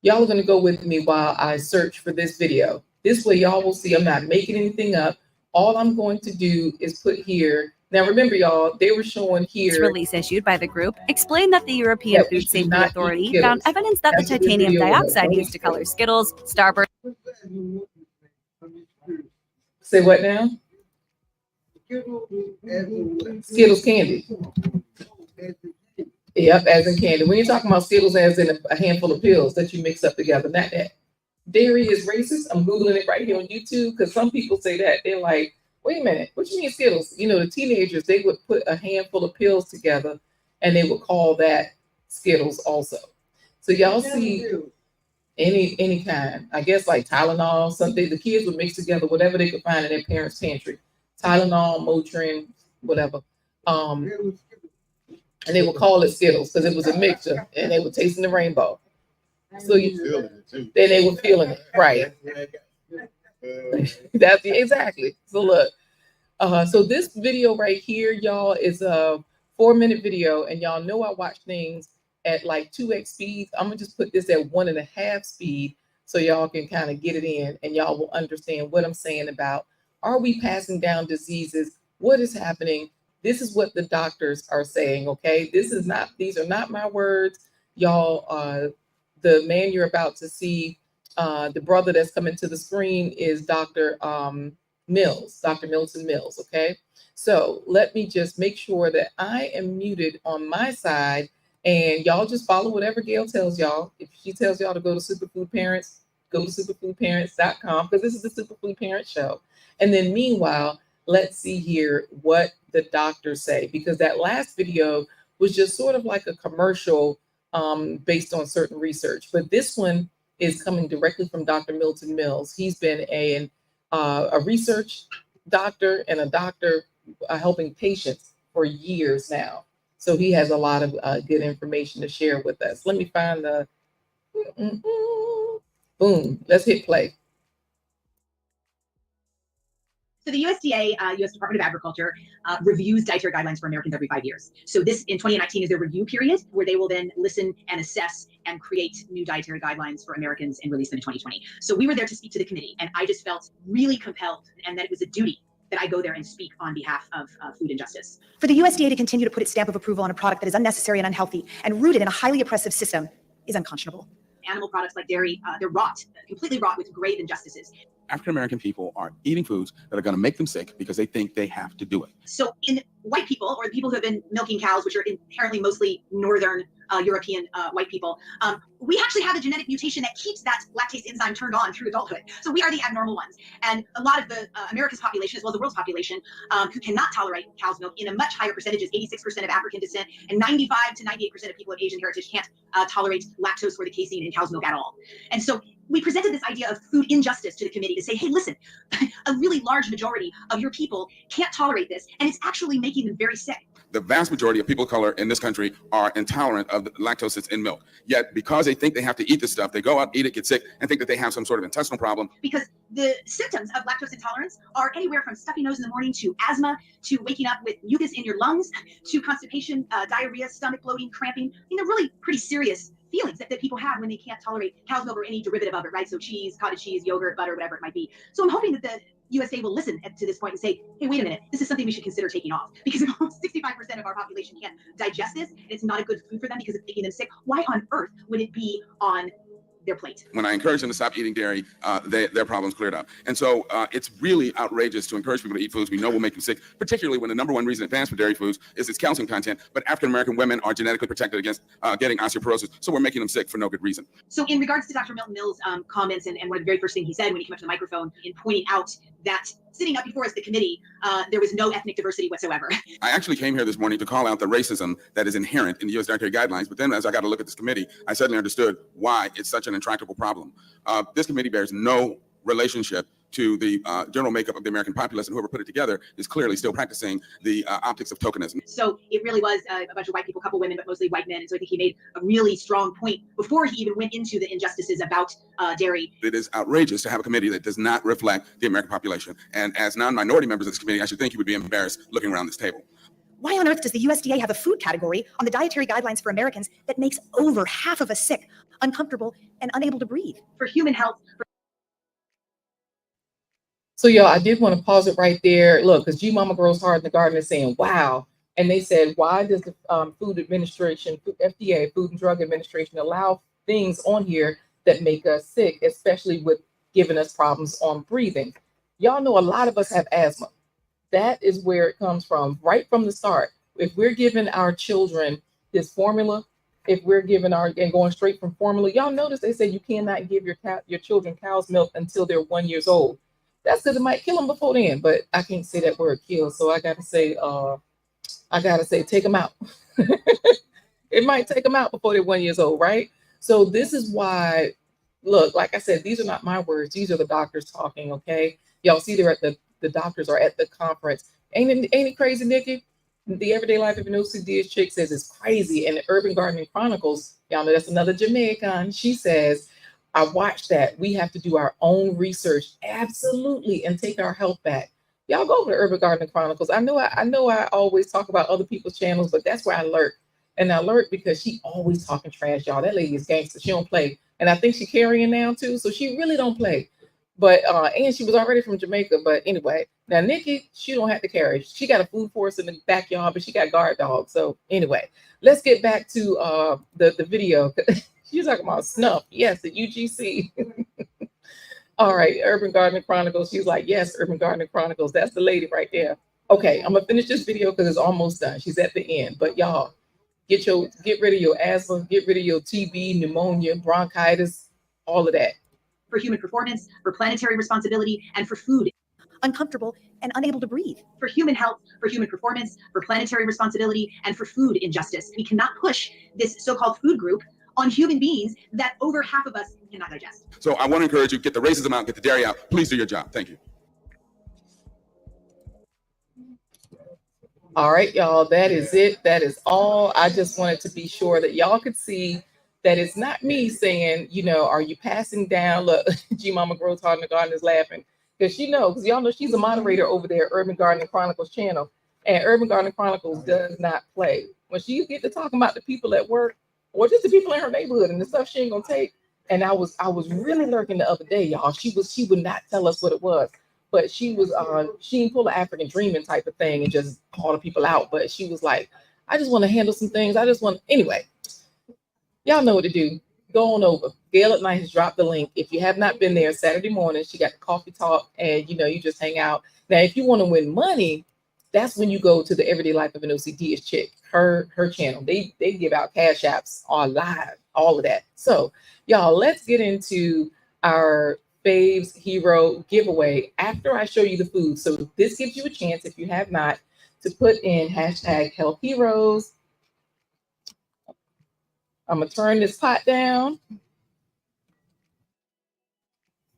Y'all are gonna go with me while I search for this video. This way y'all will see I'm not making anything up. All I'm going to do is put here. Now remember y'all, they were showing here. This release issued by the group explained that the European Food Safety Authority found evidence that the titanium dioxide used to color Skittles, Starburst. Say what now? Skittles candy. Yep, as in candy. When you're talking about Skittles as in a handful of pills that you mix up together, not that. Dairy is racist. I'm Googling it right here on YouTube because some people say that. They're like, wait a minute, what you mean Skittles? You know, the teenagers, they would put a handful of pills together and they would call that Skittles also. So y'all see any kind, I guess like Tylenol, something the kids would mix together, whatever they could find in their parents' pantry. Tylenol, Motrin, whatever. And they would call it Skittles because it was a mixture and they were tasting the rainbow. So you, Feeling it too. then they were feeling it, right? That's exactly. So look, so this video right here, y'all, is a 4-minute video, and y'all know I watch things at like 2x speed. I'm gonna just put this at 1.5 speed so y'all can kind of get it in, and y'all will understand what I'm saying about, are we passing down diseases? What is happening? This is what the doctors are saying. Okay, these are not my words, y'all. The man you're about to see, the brother that's coming to the screen, is Dr. Mills, Dr. Milton Mills. Okay, so let me just make sure that I am muted on my side, and y'all just follow whatever Gail tells y'all. If she tells y'all to go to Superfood Parents, go to superfoodparents.com, because this is the Superfood Parent Show. And then meanwhile, let's see here what the doctors say, because that last video was just sort of like a commercial based on certain research. But this one is coming directly from Dr. Milton Mills. He's been a research doctor and a doctor helping patients for years now. So he has a lot of good information to share with us. Let me find the, boom, let's hit play. So the USDA, U.S. Department of Agriculture, reviews dietary guidelines for Americans every 5 years. So this in 2019 is their review period, where they will then listen and assess and create new dietary guidelines for Americans and release them in 2020. So we were there to speak to the committee, and I just felt really compelled, and that it was a duty that I go there and speak on behalf of food injustice. For the USDA to continue to put its stamp of approval on a product that is unnecessary and unhealthy and rooted in a highly oppressive system is unconscionable. Animal products like dairy, they're wrought, completely wrought with grave injustices. African-American people are eating foods that are going to make them sick because they think they have to do it. So in white people, or the people who have been milking cows, which are inherently mostly Northern European white people, we actually have a genetic mutation that keeps that lactase enzyme turned on through adulthood. So we are the abnormal ones. And a lot of the America's population, as well as the world's population, who cannot tolerate cow's milk in a much higher percentages, 86% of African descent, and 95 to 98% of people of Asian heritage can't tolerate lactose or the casein in cow's milk at all. And so we presented this idea of food injustice to the committee to say, hey, listen, a really large majority of your people can't tolerate this, and it's actually making them very sick. The vast majority of people of color in this country are intolerant of the lactose that's in milk. Yet, because they think they have to eat this stuff, they go out, eat it, get sick, and think that they have some sort of intestinal problem. Because the symptoms of lactose intolerance are anywhere from stuffy nose in the morning to asthma, to waking up with mucus in your lungs, to constipation, diarrhea, stomach bloating, cramping. I mean, they're really pretty serious feelings that people have when they can't tolerate cow's milk or any derivative of it, right? So cheese, cottage cheese, yogurt, butter, whatever it might be. So I'm hoping that the USA will listen to this point and say, hey, wait a minute, this is something we should consider taking off, because if 65% of our population can't digest this, it's not a good food for them because it's making them sick. Why on earth would it be on their plate? When I encourage them to stop eating dairy, their problems cleared up. And so it's really outrageous to encourage people to eat foods we know will make them sick, particularly when the number one reason it bans for dairy foods is its calcium content. But African-American women are genetically protected against getting osteoporosis, so we're making them sick for no good reason. So in regards to Dr. Milton Mills' comments, and one of the very first things he said when he came up to the microphone in pointing out that sitting up before us, the committee, there was no ethnic diversity whatsoever. I actually came here this morning to call out the racism that is inherent in the U.S. dietary guidelines, but then as I got to look at this committee, I suddenly understood why it's such an intractable problem. This committee bears no relationship to the general makeup of the American populace, and whoever put it together is clearly still practicing the optics of tokenism. So it really was a bunch of white people, a couple women, but mostly white men. And so I think he made a really strong point before he even went into the injustices about dairy. It is outrageous to have a committee that does not reflect the American population. And as non-minority members of this committee, I should think you would be embarrassed looking around this table. Why on earth does the USDA have a food category on the dietary guidelines for Americans that makes over half of us sick, uncomfortable, and unable to breathe? For human health. So y'all, I did want to pause it right there. Look, because G Mama Grows Hard in the Garden is saying, wow. And they said, why does the Food Administration, FDA, Food and Drug Administration, allow things on here that make us sick, especially with giving us problems on breathing? Y'all know a lot of us have asthma. That is where it comes from, right from the start. If we're giving our children this formula, if we're giving and going straight from formula, y'all notice they say you cannot give your children cow's milk until they're 1 year old. That's because it might kill them before then, but I can't say that word kill, so I gotta say take them out. It might take them out before they're 1 year old, right? So this is why, look, like I said, these are not my words. These are the doctors talking, okay? Y'all see they're at the doctors are at the conference. Ain't it crazy, Nikki? The Everyday Life of an OCD chick says it's crazy. And the Urban Gardening Chronicles, y'all know that's another Jamaican. She says, I watched that. We have to do our own research, absolutely, and take our health back. Y'all go over to Urban Gardening Chronicles. I always talk about other people's channels, but that's where I lurk. And I lurk because she always talking trash, y'all. That lady is gangster. She don't play. And I think she carrying now too. So she really don't play. But and she was already from Jamaica. But anyway, now Nikki, she don't have to carry. She got a food forest in the backyard, but she got guard dogs. So anyway, let's get back to the video. She's talking about snuff. Yes, the UGC. All right, Urban Gardening Chronicles. She's like, yes, Urban Gardening Chronicles. That's the lady right there. Okay, I'm gonna finish this video because it's almost done. She's at the end. But y'all, get rid of your asthma, get rid of your TB, pneumonia, bronchitis, all of that. For human performance, for planetary responsibility, and for food. Uncomfortable and unable to breathe. For human health, for human performance, for planetary responsibility, and for food injustice. We cannot push this so-called food group on human beings that over half of us cannot digest. So I want to encourage you, get the racism out, get the dairy out. Please do your job. Thank you. All right, y'all, that is it. That is all. I just wanted to be sure that y'all could see that it's not me saying, are you passing down? Look, G Mama Grows Hard in the Garden is laughing because because y'all know she's a moderator over there, Urban Gardening Chronicles channel. And Urban Gardening Chronicles does not play. When she get to talking about the people at work or just the people in her neighborhood and the stuff she ain't gonna take. And I was really lurking the other day, y'all. She would not tell us what it was. But she didn't pull an African dreaming type of thing and just call the people out. But she was like, I just want to handle some things. Anyway, y'all know what to do. Go on over. Gail at Night has dropped the link. If you have not been there Saturday morning, she got the coffee talk and you just hang out. Now, if you want to win money, that's when you go to the Everyday Life of an OCD chick, her channel. They give out cash apps on live, all of that. So y'all, let's get into our Faves Hero giveaway after I show you the food. So this gives you a chance, if you have not, to put in hashtag Health Heroes. I'm gonna turn this pot down.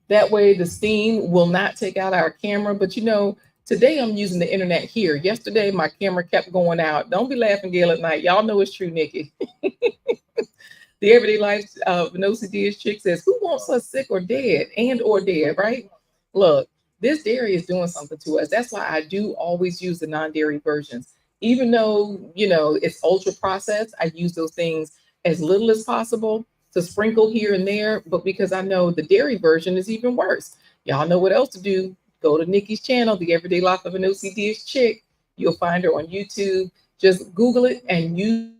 That way the steam will not take out our camera. But today I'm using the internet here. Yesterday my camera kept going out. Don't be laughing, Gail at Night. Y'all know it's true, Nikki. The Everyday Life of an OCD chick says, who wants us sick or dead or dead, right? Look, this dairy is doing something to us. That's why I do always use the non-dairy versions. Even though, it's ultra processed, I use those things as little as possible to sprinkle here and there. But because I know the dairy version is even worse. Y'all know what else to do. Go to Nikki's channel, The Everyday Life of an OCD chick. You'll find her on YouTube. Just Google it and use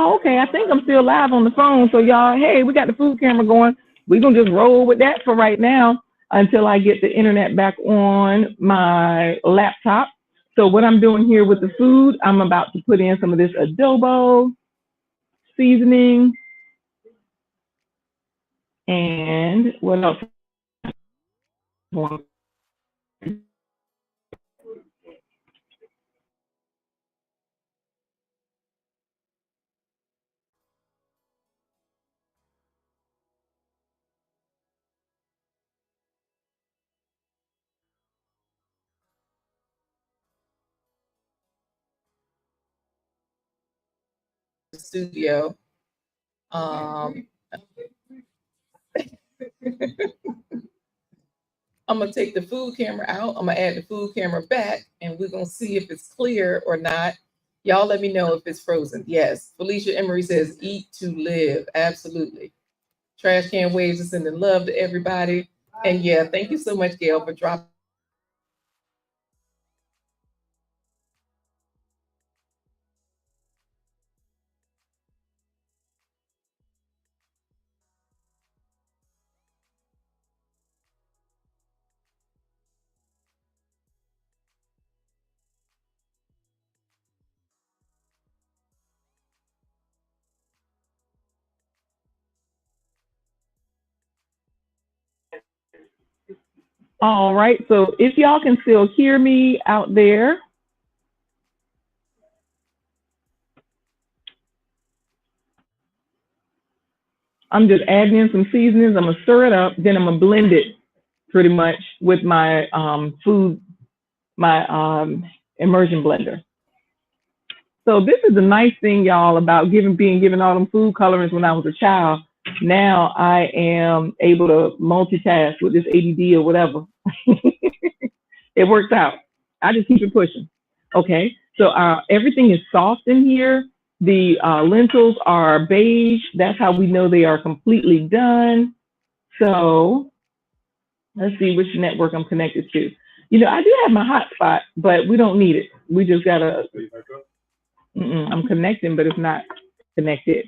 Oh, okay, I think I'm still live on the phone. So y'all, hey, we got the food camera going. We're gonna just roll with that for right now until I get the internet back on my laptop. So what I'm doing here with the food, I'm about to put in some of this adobo seasoning. And what else? studio. I'm gonna take the food camera out. I'm gonna add the food camera back, and we're gonna see if it's clear or not. Y'all let me know if it's frozen. Yes, Felicia Emery says, eat to live. Absolutely. Trash Can Waves is sending love to everybody. And yeah, thank you so much, Gail, for dropping. All right. So if y'all can still hear me out there. I'm just adding in some seasonings. I'm gonna stir it up, then I'm gonna blend it pretty much with my immersion blender. So this is the nice thing, y'all, about being given all them food colorings when I was a child. Now I am able to multitask with this ADD or whatever. It works out. I just keep it pushing. Okay, so everything is soft in here. The lentils are beige. That's how we know they are completely done. So let's see which network I'm connected to. You know, I do have my hotspot, but we don't need it. We just gotta. I'm connecting, but it's not connected.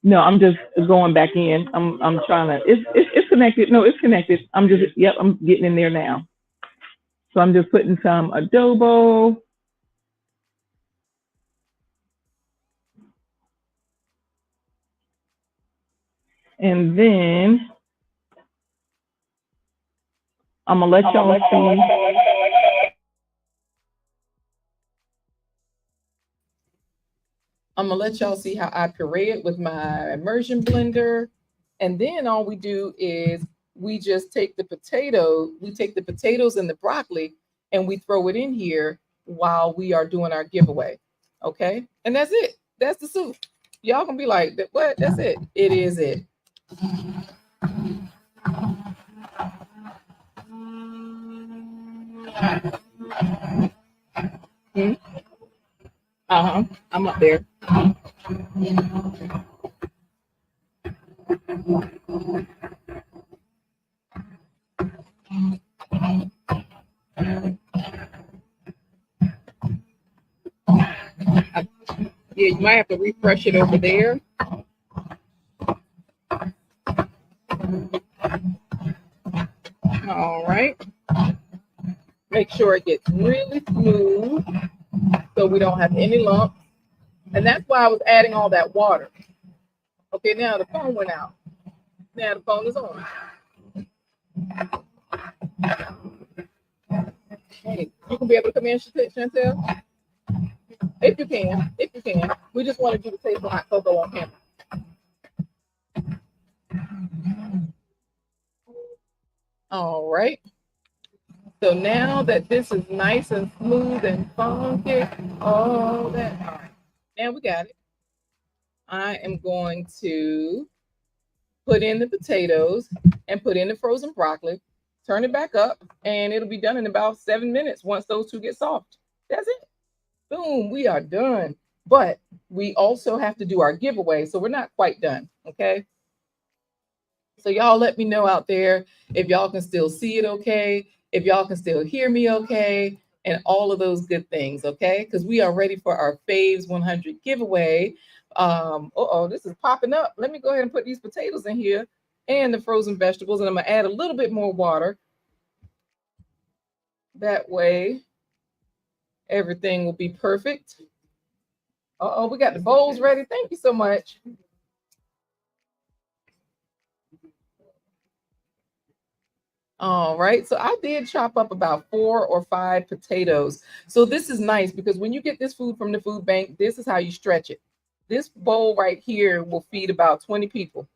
No, I'm just going back in. I'm trying to. It's connected. No, it's connected. I'm getting in there now. So I'm just putting some adobo. And then I'm gonna let y'all see. I'm gonna let y'all see how I puree it with my immersion blender. And then all we do is we just take the potatoes and the broccoli and we throw it in here while we are doing our giveaway. Okay. And that's it. That's the soup. Y'all gonna be like, what? That's it. It is it. I'm up there. Yeah, you might have to refresh it over there. All right. Make sure it gets really smooth so we don't have any lumps. And that's why I was adding all that water. Okay, now the phone went out. Now the phone is on. Okay, you can be able to come in, Chantel? If you can. We just wanted you to taste the hot cocoa on camera. All right. So now that this is nice and smooth and funky, all that. All right. Now we got it. I am going to put in the potatoes and put in the frozen broccoli, turn it back up, and it'll be done in about 7 minutes once those two get soft. That's it. Boom, we are done. But we also have to do our giveaway, so we're not quite done, okay? So y'all let me know out there if y'all can still see it okay, if y'all can still hear me okay, and all of those good things, okay? Because we are ready for our Faves 100 giveaway. This is popping up. Let me go ahead and put these potatoes in here and the frozen vegetables, and I'm gonna add a little bit more water. That way, everything will be perfect. We got the bowls ready. Thank you so much. All right, so I did chop up about 4 or 5 potatoes. So this is nice because when you get this food from the food bank, this is how you stretch it. This bowl right here will feed about 20 people.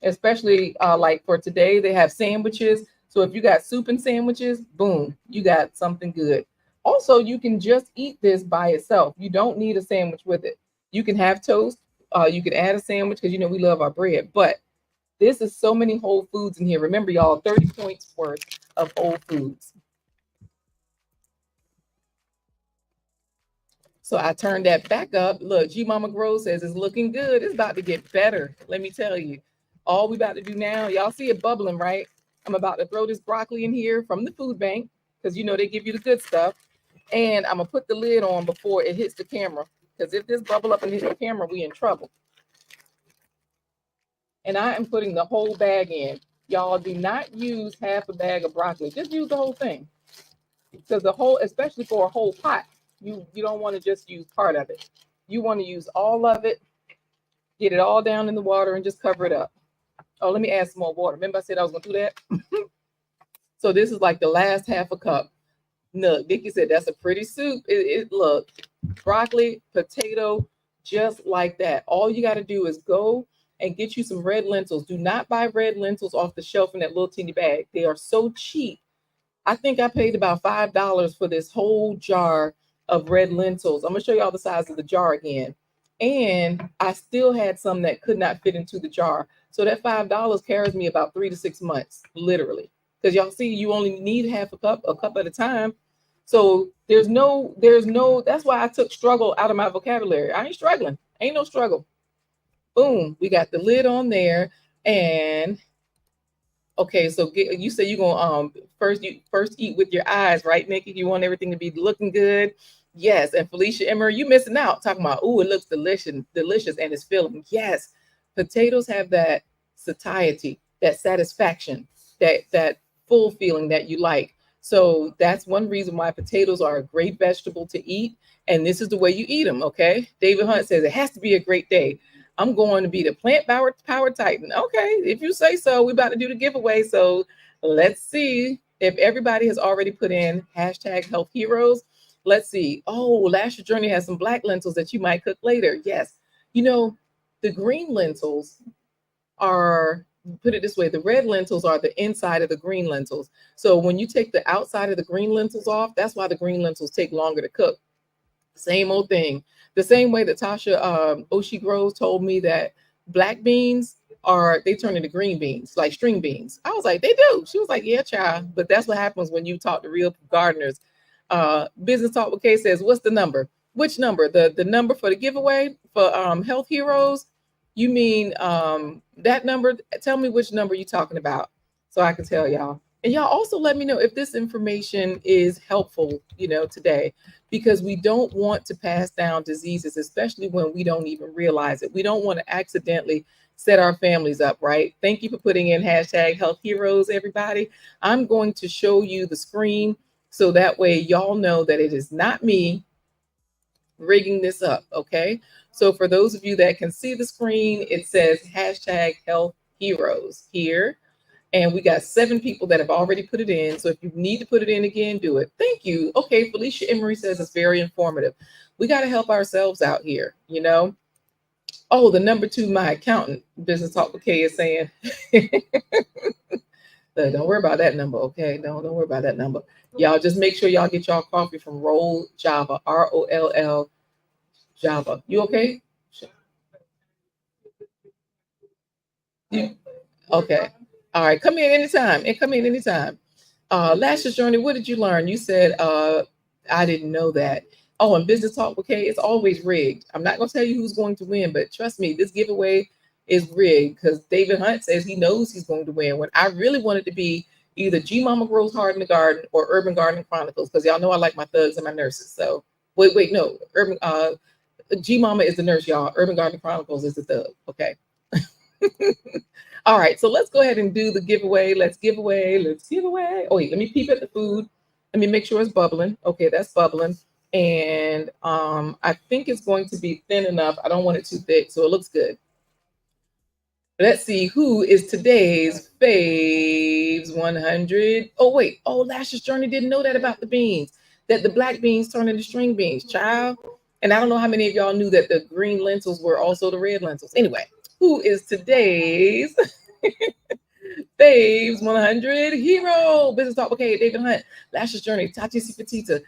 Especially like for today, they have sandwiches. So if you got soup and sandwiches, boom, you got something good. Also, you can just eat this by itself. You don't need a sandwich with it. You can have toast. You can add a sandwich because, you know, we love our bread. But this is so many whole foods in here. Remember, y'all, 30 points worth of whole foods. So I turned that back up. Look, G Mama Grow says it's looking good. It's about to get better. Let me tell you. All we about to do now, y'all see it bubbling, right? I'm about to throw this broccoli in here from the food bank because, you know, they give you the good stuff. And I'm going to put the lid on before it hits the camera. Because if this bubble up and hits the camera, we in trouble. And I am putting the whole bag in. Y'all do not use half a bag of broccoli. Just use the whole thing. Because the whole, especially for a whole pot, you don't want to just use part of it. You want to use all of it, get it all down in the water and just cover it up. Oh, let me add some more water. Remember I said I was going to do that? So this is like the last half a cup. Look, Vicky said that's a pretty soup. Look, broccoli, potato, just like that. All you got to do is go and get you some red lentils. Do not buy red lentils off the shelf in that little teeny bag. They are so cheap. I think I paid about $5 for this whole jar of red lentils. I'm going to show you all the size of the jar again. And I still had some that could not fit into the jar. So that $5 carries me about 3 to 6 months, literally. Because y'all see, you only need half a cup at a time. So there's no, that's why I took struggle out of my vocabulary. I ain't struggling. Ain't no struggle. Boom. We got the lid on there. And okay, so you say you're gonna first eat with your eyes, right, Nikki? You want everything to be looking good. Yes, and Felicia Emmer, you missing out talking about, oh, it looks delicious, and it's filling. Yes, potatoes have that satiety, that satisfaction, that full feeling that you like. So that's one reason why potatoes are a great vegetable to eat. And this is the way you eat them, okay? David Hunt says it has to be a great day. I'm going to be the plant power titan. Okay, if you say so, we're about to do the giveaway. So let's see if everybody has already put in hashtag health heroes. Let's see. Oh, Last Year's Journey has some black lentils that you might cook later. Yes. You know, the green lentils are, put it this way, the red lentils are the inside of the green lentils. So when you take the outside of the green lentils off, that's why the green lentils take longer to cook. Same old thing. The same way that Tasha Oshi Groves told me that black beans they turn into green beans, like string beans. I was like, they do. She was like, yeah, child. But that's what happens when you talk to real gardeners. Business Talk with Kay says, what's the number? Which number? The number for the giveaway for Health Heroes? You mean that number? Tell me which number you're talking about so I can tell y'all. And y'all also let me know if this information is helpful, you know, today, because we don't want to pass down diseases, especially when we don't even realize it. We don't want to accidentally set our families up, right? Thank you for putting in hashtag health heroes, everybody. I'm going to show you the screen so that way y'all know that it is not me rigging this up, okay? So for those of you that can see the screen, it says hashtag health heroes here. And we got 7 people that have already put it in. So if you need to put it in again, do it. Thank you. Okay, Felicia Emery says it's very informative. We got to help ourselves out here, you know. Oh, the number 2, my accountant, Business Talk with Kay is saying. Don't worry about that number, okay? Don't worry about that number. Y'all just make sure y'all get y'all coffee from Roll Java, ROLL Java. You okay? Yeah. Okay. All right. Come in anytime. Last Year's Journey, what did you learn? You said, I didn't know that. Oh, and Business Talk, okay, it's always rigged. I'm not going to tell you who's going to win, but trust me, this giveaway is rigged because David Hunt says he knows he's going to win. When I really wanted to be either G Mama Grows Hard in the Garden or Urban Gardening Chronicles, because y'all know I like my thugs and my nurses. So wait, no, G Mama is the nurse, y'all. Urban Gardening Chronicles is the thug. Okay. All right, so let's go ahead and do the giveaway. Let's give away. Oh, wait, let me peep at the food. Let me make sure it's bubbling. Okay, that's bubbling. And I think it's going to be thin enough. I don't want it too thick, so it looks good. Let's see who is today's Faves 100. Oh, wait. Oh, Last Year's Journey didn't know that about the beans, that the black beans turn into string beans, child. And I don't know how many of y'all knew that the green lentils were also the red lentils. Anyway, who is today's Faves 100 Hero, Business Talk with Kay, David Hunt, Lashes Journey, Tati C. Petita,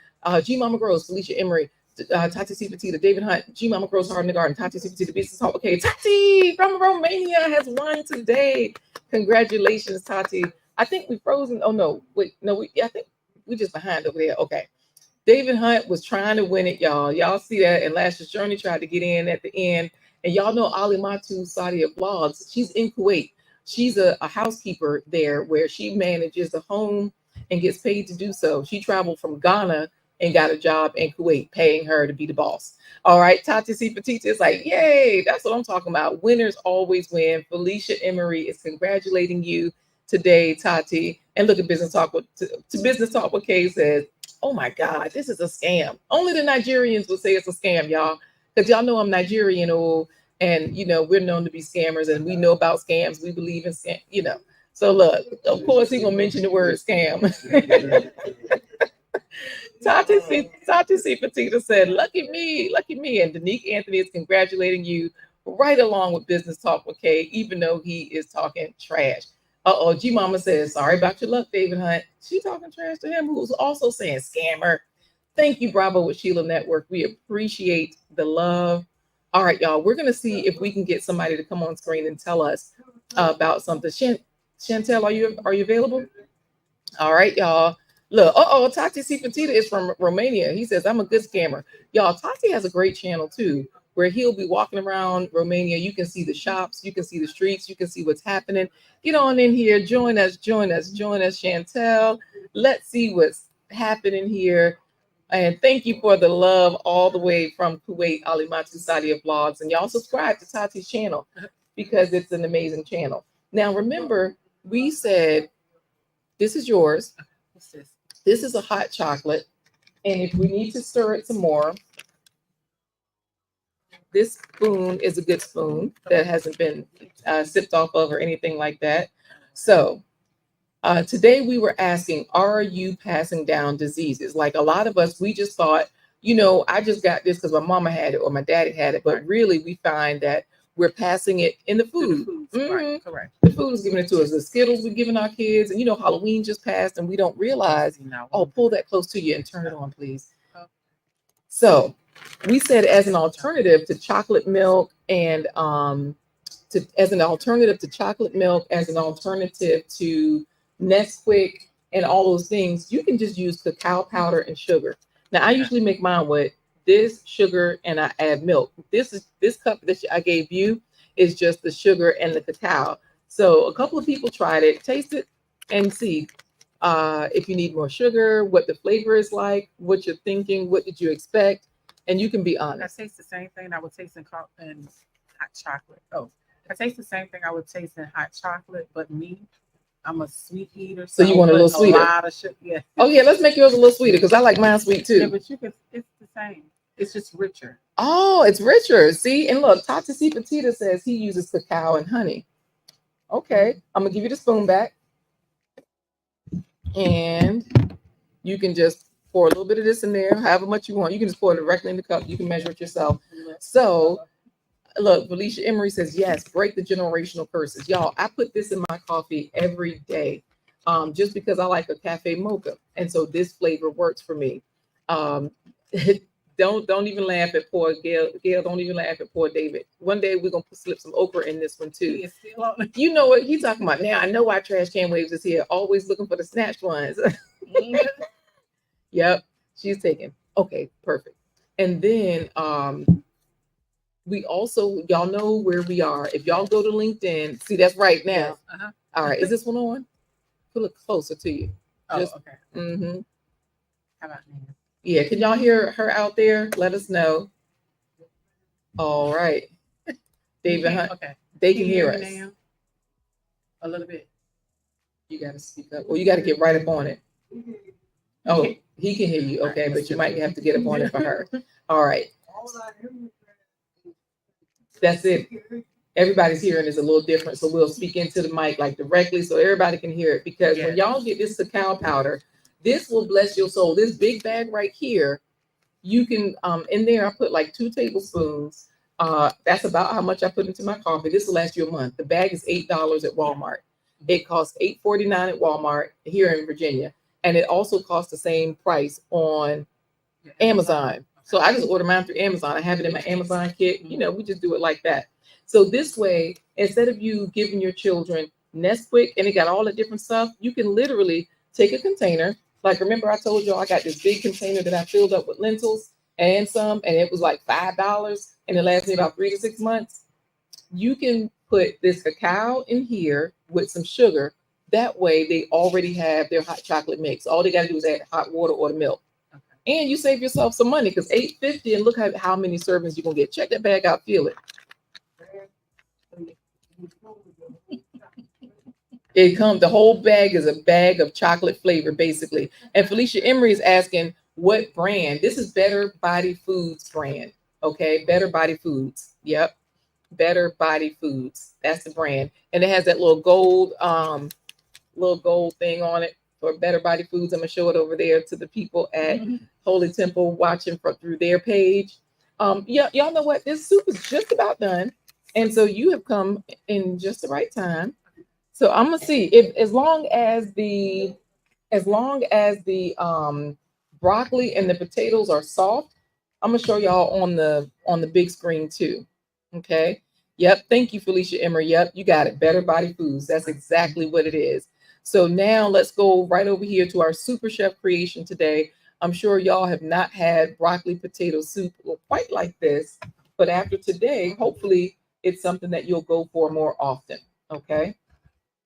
G Mama Grows, Felicia Emery, Tati C. Petita, David Hunt, G Mama Grows Hard in the Garden, Tati C. Petita, Business Talk with Kay. Tati from Romania has won today. Congratulations, Tati. I think we frozen. Oh no, wait, no, I think we just behind over there. Okay. David Hunt was trying to win it, y'all. Y'all see that? And Lashes Journey tried to get in at the end. And y'all know Alimatu Sadia Vlogs. She's in Kuwait. She's a housekeeper there where she manages the home and gets paid to do so. She traveled from Ghana and got a job in Kuwait, paying her to be the boss. All right, Tati C. Petita is like, yay, that's what I'm talking about. Winners always win. Felicia Emery is congratulating you today, Tati. And look at Business Talk with Business Talk with Kay says, oh my God, this is a scam. Only the Nigerians would say it's a scam, y'all. Because y'all know I'm Nigerian, and we're known to be scammers, and we know about scams. We believe in scam, So look, of course he's gonna mention the word scam. Tati C. Petita said, lucky me. And Danique Anthony is congratulating you right along with Business Talk with Kay, even though he is talking trash. G Mama says, sorry about your luck, David Hunt. She talking trash to him, who's also saying scammer. Thank you, Bravo with Sheila Network. We appreciate the love. All right, y'all, we're going to see if we can get somebody to come on screen and tell us about something. Chantel, are you available? All right, y'all. Look, Tati C. Petita is from Romania. He says, I'm a good scammer. Y'all, Tati has a great channel, too, where he'll be walking around Romania. You can see the shops. You can see the streets. You can see what's happening. Get on in here. Join us, Chantel. Let's see what's happening here. And thank you for the love all the way from Kuwait, Alimatu Sadia Vlogs. And y'all subscribe to Tati's channel because it's an amazing channel. Now, remember, we said, this is yours. What's this? This is a hot chocolate. And if we need to stir it some more, this spoon is a good spoon that hasn't been sipped off of or anything like that. So today we were asking, are you passing down diseases? Like a lot of us, we just thought, I just got this because my mama had it or my daddy had it. But really, we find that we're passing it in the food. Right, correct. The food is giving it to us. The Skittles we're giving our kids. And Halloween just passed and we don't realize. Oh, pull that close to you and turn it on, please. So we said as an alternative to chocolate milk and as an alternative to Nesquik and all those things, you can just use cacao powder and sugar. Now I usually make mine with this sugar and I add milk. This cup that I gave you is just the sugar and the cacao. So a couple of people tried it, taste it, and see if you need more sugar, what the flavor is like, what you're thinking, what did you expect, and you can be honest. I taste the same thing I would taste in hot chocolate. Oh, I taste the same thing I would taste in hot chocolate, but me, I'm a sweet eater. So you want a little sweeter? A lot of sugar, yeah. Oh yeah, let's make yours a little sweeter because I like mine sweet too. Yeah, but it's the same. It's just richer. Oh, it's richer. See, and look, Tati C. Petita says he uses cacao and honey. Okay, I'm gonna give you the spoon back, and you can just pour a little bit of this in there, however much you want. You can just pour it directly in the cup. You can measure it yourself. So, look, Felicia Emery says yes. Break the generational curses, y'all. I put this in my coffee every day, just because I like a cafe mocha, and so this flavor works for me. Don't even laugh at poor Gail. Gail, don't even laugh at poor David. One day we're gonna slip some okra in this one too. You know what he's talking about now. I know why Trash Can Waves is here, always looking for the snatched ones. Yep, she's taking. Okay, perfect. And then we also, y'all know where we are. If y'all go to LinkedIn, see that's right now. Uh-huh. All right, is this one on? Put it closer to you. Just, okay. Mm-hmm. How about now? Yeah, can y'all hear her out there? Let us know. All right. David Hunt, okay. They can hear us. Now? A little bit. You got to speak up. Well, you got to get right up on it. Oh, he can hear you. Okay, but you might have to get up on it for her. All right. That's it. Everybody's hearing is a little different, so we'll speak into the mic like directly so everybody can hear it. Because when y'all get this cacao powder, this will bless your soul. This big bag right here, you can, in there, I put like 2 tablespoons. That's about how much I put into my coffee. This will last you a month. The bag is $8 at Walmart. It costs $8.49 at Walmart here in Virginia, and it also costs the same price on Amazon. So I just order mine through Amazon. I have it in my Amazon kit. You know, we just do it like that. So this way, instead of you giving your children Nesquik and it got all the different stuff, you can literally take a container. Like, remember I told you I got this big container that I filled up with lentils and some, and it was like $5 and it lasted me about 3 to 6 months. You can put this cacao in here with some sugar. That way they already have their hot chocolate mix. All they got to do is add hot water or the milk. And you save yourself some money because $8.50, and look at how many servings you're gonna get. Check that bag out, feel it. It comes, the whole bag is a bag of chocolate flavor, basically. And Felicia Emery is asking what brand. This is Better Body Foods brand. Okay, Better Body Foods. Yep. Better Body Foods. That's the brand. And it has that little gold thing on it for Better Body Foods. I'm gonna show it over there to the people at Holy Temple watching through their page. Yeah, y'all know what? This soup is just about done. And so you have come in just the right time. So I'm gonna see if as long as the broccoli and the potatoes are soft, I'm gonna show y'all on the big screen too. Okay. Yep. Thank you, Felicia Emery. Yep, you got it. Better Body Foods. That's exactly what it is. So now let's go right over here to our Super Chef creation today. I'm sure y'all have not had broccoli potato soup quite like this, but after today, hopefully it's something that you'll go for more often. Okay.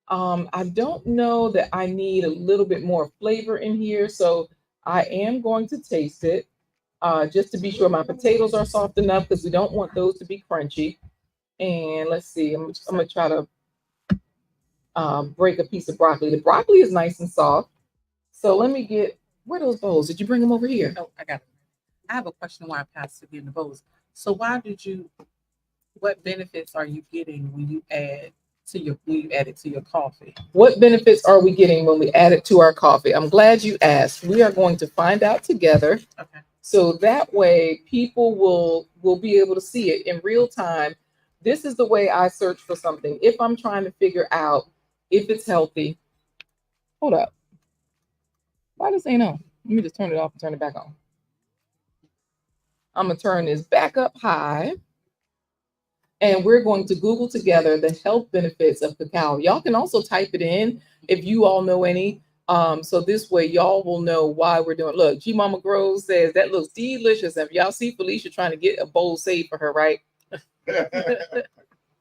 I don't know that I need a little bit more flavor in here, so I am going to taste it just to be sure my potatoes are soft enough because we don't want those to be crunchy. And let's see, I'm gonna try to break a piece of broccoli. The broccoli is nice and soft. So let me get, where are those bowls? Did you bring them over here? Oh, I got it. I have a question why I passed it in the bowls. So what benefits are you getting when you add it to your coffee? What benefits are we getting when we add it to our coffee? I'm glad you asked. We are going to find out together. Okay. So that way people will be able to see it in real time. This is the way I search for something. If I'm trying to figure out if it's healthy. Hold up. Why this ain't on? Let me just turn it off and turn it back on. I'm gonna turn this back up high. And we're going to Google together the health benefits of cacao. Y'all can also type it in if you all know any. So this way y'all will know why we're doing. Look, G Mama Groves says that looks delicious. And y'all see Felicia trying to get a bowl saved for her, right? Come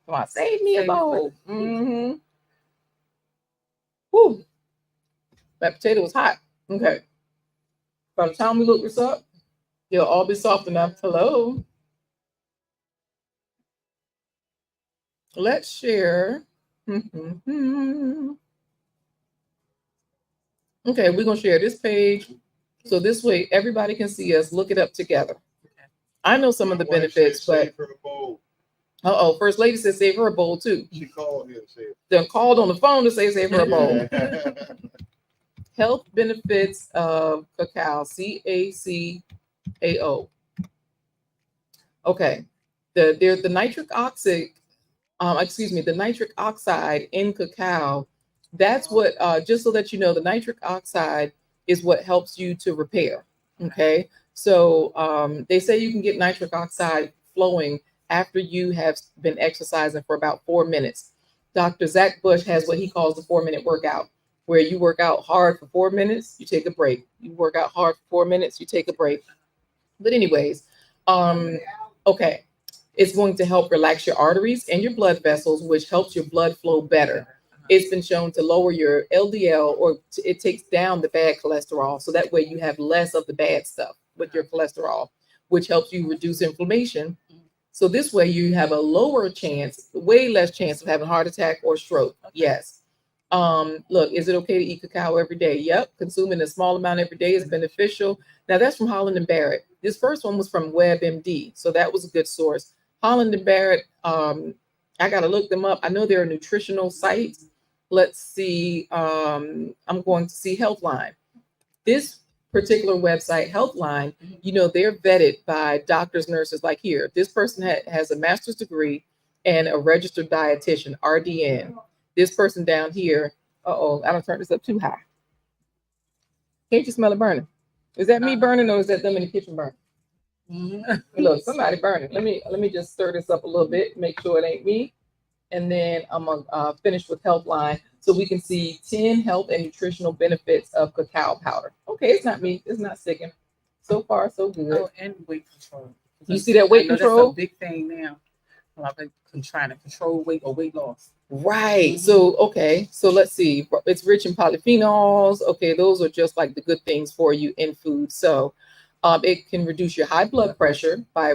on, save me a bowl. Mm-hmm. Whew. That potato was hot. Okay. By the time we look this up, they'll all be soft enough. Hello. Let's share. Okay, we're going to share this page. So this way, everybody can see us. Look it up together. I know some of the benefits, but First Lady said save her a bowl too. She called here and said. Then called on the phone to say save her a bowl. Health benefits of cacao, CACAO. Okay, the nitric oxide. The nitric oxide in cacao. That's what. Just so that you know, the nitric oxide is what helps you to repair. Okay, so they say you can get nitric oxide flowing after you have been exercising for about 4 minutes. Dr. Zach Bush has what he calls the 4-minute workout, where you work out hard for 4 minutes, you take a break. You work out hard for 4 minutes, you take a break. But anyways, okay. It's going to help relax your arteries and your blood vessels, which helps your blood flow better. It's been shown to lower your LDL, or it takes down the bad cholesterol. So that way you have less of the bad stuff with your cholesterol, which helps you reduce inflammation. So this way you have a lower chance, way less chance of having a heart attack or stroke. Yes. Look, is it okay to eat cacao every day? Yep. Consuming a small amount every day is beneficial. Now that's from Holland and Barrett. This first one was from WebMD. So that was a good source. Holland and Barrett, I got to look them up. I know they're nutritional sites. Let's see. I'm going to see HealthLine. This particular website, HealthLine, you know, they're vetted by doctors, nurses like here. This person has a master's degree and a registered dietitian, RDN. This person down here, uh-oh, I don't turn this up too high. Can't you smell it burning? Is that me burning or is that them in the kitchen burning? Look, somebody burning. Let me just stir this up a little bit, make sure it ain't me. And then I'm gonna finish with HealthLine so we can see 10 health and nutritional benefits of cacao powder. Okay, it's not me, it's not sicking. So far, so good. Oh, and weight control. You see that weight control? That's a big thing now. I've been trying to control weight or weight loss. Right. So, okay. So let's see. It's rich in polyphenols. Okay. Those are just like the good things for you in food. So it can reduce your high blood pressure by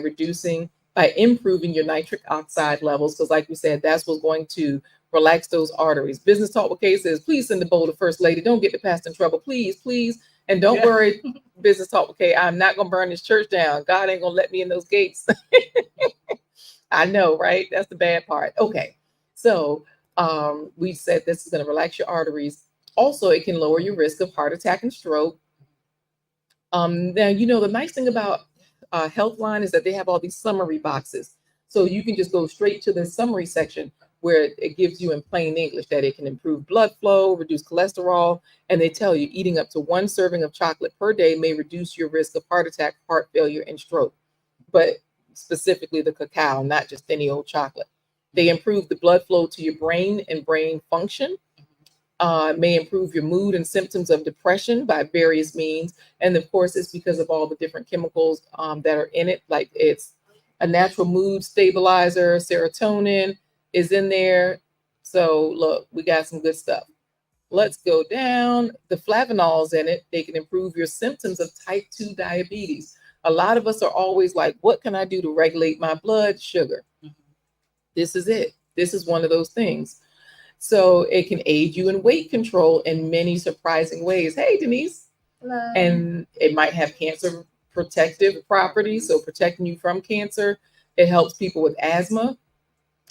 improving your nitric oxide levels. Because like we said, that's what's going to relax those arteries. Business Talk with Kay says, please send the bowl to First Lady. Don't get the pastor in trouble. Please, please. And don't worry, Business Talk with Kay, I'm not going to burn this church down. God ain't going to let me in those gates. I know, right? That's the bad part. Okay. So we said this is going to relax your arteries. Also, it can lower your risk of heart attack and stroke. Now, you know, the nice thing about HealthLine is that they have all these summary boxes. So you can just go straight to the summary section where it gives you in plain English that it can improve blood flow, reduce cholesterol, and they tell you eating up to 1 serving of chocolate per day may reduce your risk of heart attack, heart failure, and stroke. But specifically the cacao, not just any old chocolate. They improve the blood flow to your brain and brain function, may improve your mood and symptoms of depression by various means. And of course, it's because of all the different chemicals that are in it. Like it's a natural mood stabilizer, serotonin is in there. So look, we got some good stuff. Let's go down. The flavanols in it, they can improve your symptoms of type 2 diabetes. A lot of us are always like, what can I do to regulate my blood sugar? This is it. This is one of those things. So it can aid you in weight control in many surprising ways. Hey, Denise. Hello. And it might have cancer protective properties, so protecting you from cancer. It helps people with asthma,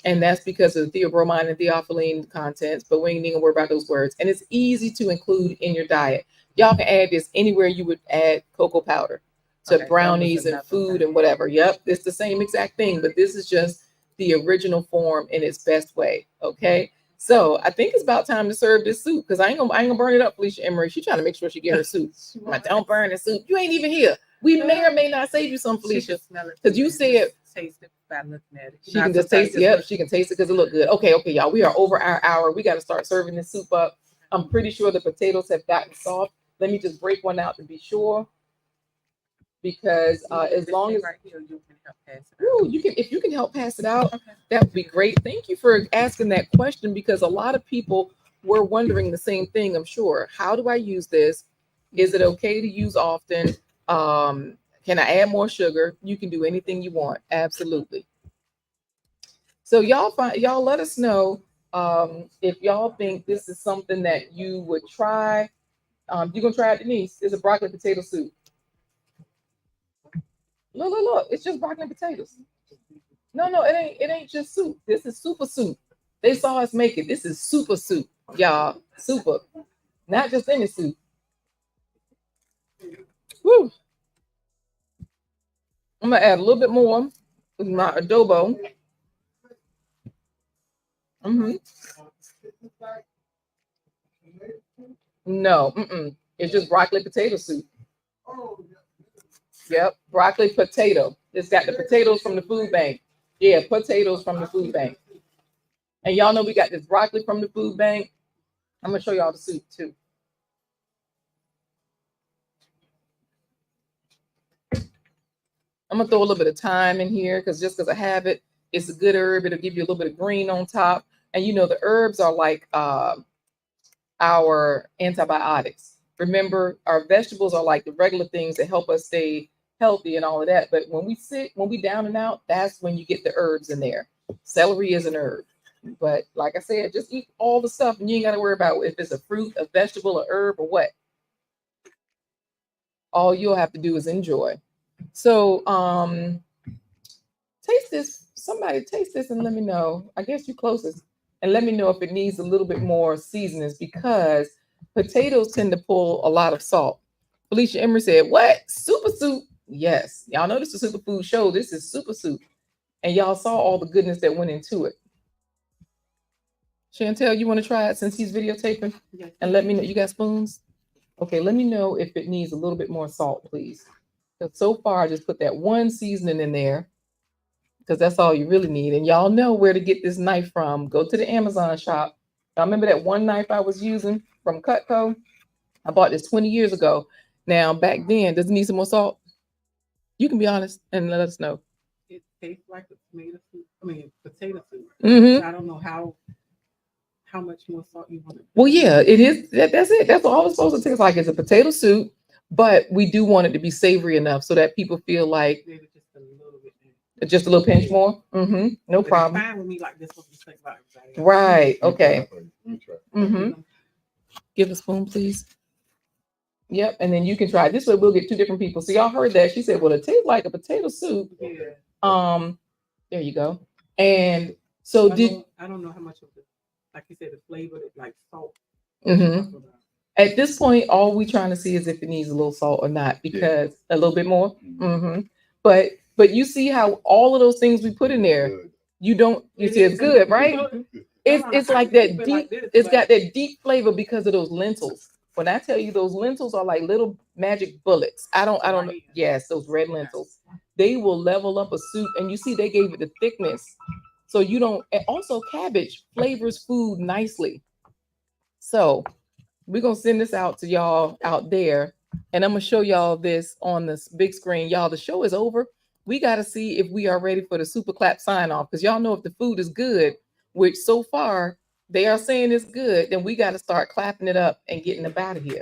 and that's because of theobromine and theophylline contents, but we ain't even worry about those words. And it's easy to include in your diet. Y'all can add this anywhere you would add cocoa powder, to brownies and food and whatever. Yep, it's the same exact thing, but this is just the original form in its best way. Okay. So I think it's about time to serve this soup because I ain't gonna burn it up, Felicia Emery. She's trying to make sure she get her soup. Like, don't burn the soup. You ain't even here. We may or may not save you some, Felicia. Because you said taste it by looking at it. She can just taste it. Yep, she can taste it because it look good. Okay, y'all. We are over our hour. We got to start serving this soup up. I'm pretty sure the potatoes have gotten soft. Let me just break one out to be sure. Because as long as right here, you can help pass it out. You can, if you can help pass it out, that would be great. Thank you for asking that question because a lot of people were wondering the same thing. I'm sure. How do I use this? Is it okay to use often? Can I add more sugar? You can do anything you want. Absolutely. So y'all let us know if y'all think this is something that you would try. You're gonna try it, Denise. It's a broccoli potato soup. Look, it's just broccoli and potatoes. No, it ain't just soup. This is super soup. They saw us make it. This is super soup, y'all. Super. Not just any soup. Woo. I'm gonna add a little bit more with my adobo. No, it's just broccoli potato soup. Yep, broccoli potato. It's got the potatoes from the food bank. Yeah, potatoes from the food bank. And y'all know we got this broccoli from the food bank. I'm gonna show y'all the soup too. I'm gonna throw a little bit of thyme in here because I have it, it's a good herb. It'll give you a little bit of green on top. And you know, the herbs are like our antibiotics. Remember, our vegetables are like the regular things that help us stay healthy and all of that. But when we down and out, that's when you get the herbs in there. Celery is an herb. But like I said, just eat all the stuff and you ain't got to worry about if it's a fruit, a vegetable, a herb, or what. All you'll have to do is enjoy. So taste this. Somebody taste this and let me know. I guess you closest. And let me know if it needs a little bit more seasonings because potatoes tend to pull a lot of salt. Felicia Emery said, what? Super soup? Yes. Y'all know this is a superfood show. This is super soup. And y'all saw all the goodness that went into it. Chantel, you want to try it since he's videotaping? Yes. And let me know. You got spoons? Okay, let me know if it needs a little bit more salt, please. Because so far, I just put that one seasoning in there because that's all you really need. And y'all know where to get this knife from. Go to the Amazon shop. I remember that one knife I was using from Cutco. I bought this 20 years ago. Now, back then, does it need some more salt? You can be honest and let us know. It tastes like a tomato soup. I mean, potato soup. Mm-hmm. So I don't know how much more salt you want to. Well, yeah, it is. That's it. That's all it's supposed to taste like. It's a potato soup, but we do want it to be savory enough so that people feel like Maybe just a little bit. just a little pinch more. Mm-hmm. No But problem. It's fine with me like this. What you think about everybody else. Right. Okay. Let me try. Mm-hmm. Give a spoon, please. Yep. And then you can try it. This way we'll get two different people. So y'all heard that. She said, well, it tastes like a potato soup. Yeah. There you go. And so I don't know how much of the, like you said, the flavor, like salt. Mm-hmm. At this point, all we trying to see is if it needs a little salt or not, because a little bit more. Mm-hmm. But you see how all of those things we put in there, you see it's good, right? It's like that deep, it's got that deep flavor because of those lentils. When I tell you those lentils are like little magic bullets, I don't know. Yes, those red lentils. They will level up a soup, and you see they gave it the thickness. So you don't, and also cabbage flavors food nicely. So we're gonna send this out to y'all out there, and I'm gonna show y'all this on this big screen. Y'all, the show is over. We gotta see if we are ready for the super clap sign off, because y'all know if the food is good, which so far they are saying it's good, then we gotta start clapping it up and getting up out of here.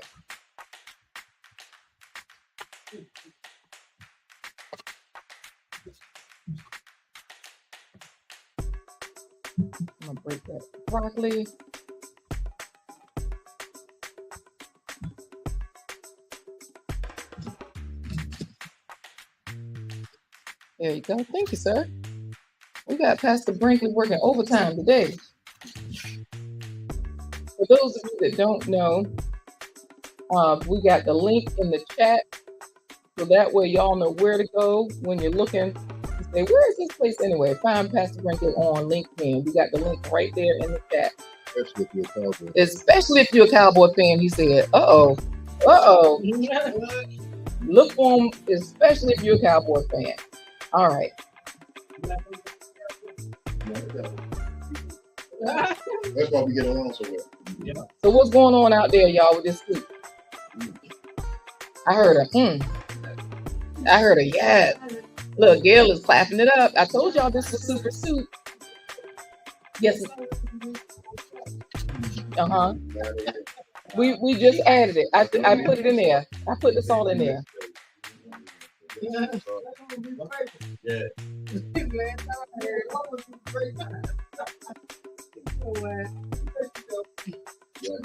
I'm gonna break that broccoli. There you go. Thank you, sir. We got Pastor Brinkley working overtime today. For those of you that don't know, we got the link in the chat. So that way y'all know where to go when you're looking. You say, where is this place anyway? Find Pastor Brinkley on LinkedIn. We got the link right there in the chat. Especially if you're a Cowboy fan, he said, uh-oh. Look for him, especially if you're a Cowboy fan. All right. That's why we get along so well. Yeah. So what's going on out there, y'all, with this soup? I heard I heard a yes. Look, Gail is clapping it up. I told y'all this is super soup. Yes. Uh-huh. We just added it. I put it in there. I put the salt in there. Yeah.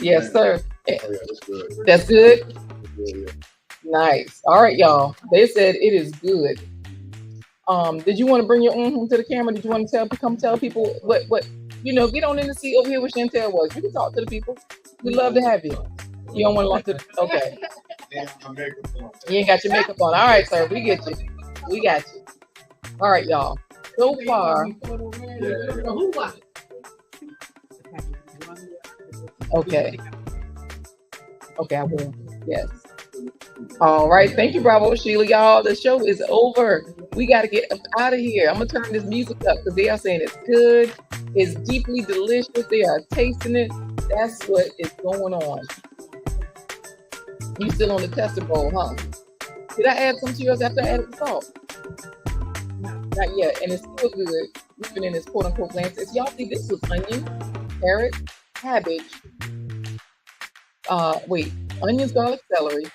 Yes, sir. Oh, yeah, that's good. That's good? That's good, yeah. Nice. All right, y'all. They said it is good. Did you want to bring your to the camera? Did you want to come tell people what get on in the seat over here where Chantel was. You can talk to the people. We'd love to have you. You don't want to lock the okay. You ain't got your makeup on. All right, sir. We get you. We got you. All right, y'all. So far. Okay. Okay, I will. Yes. All right. Thank you, Bravo Sheila. Y'all, the show is over. We got to get up out of here. I'm going to turn this music up because they are saying it's good. It's deeply delicious. They are tasting it. That's what is going on. You still on the tester bowl, huh? Did I add some to yours after I added the salt? Not yet. And it's still good, even in this quote-unquote bland taste. Y'all see, this was onion, carrot, cabbage. Onions, garlic, celery,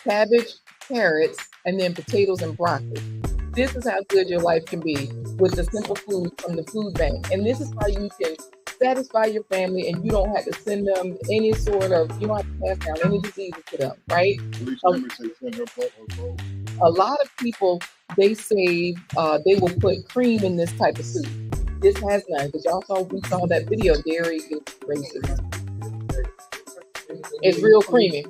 cabbage, carrots, and then potatoes and broccoli. This is how good your life can be with the simple food from the food bank. And this is how you can satisfy your family and you don't have to send them any sort of, you don't have to pass down any diseases to them, right? A lot of people, they save, they will put cream in this type of soup. This has none, because we saw that video, dairy is racist. It's real creamy.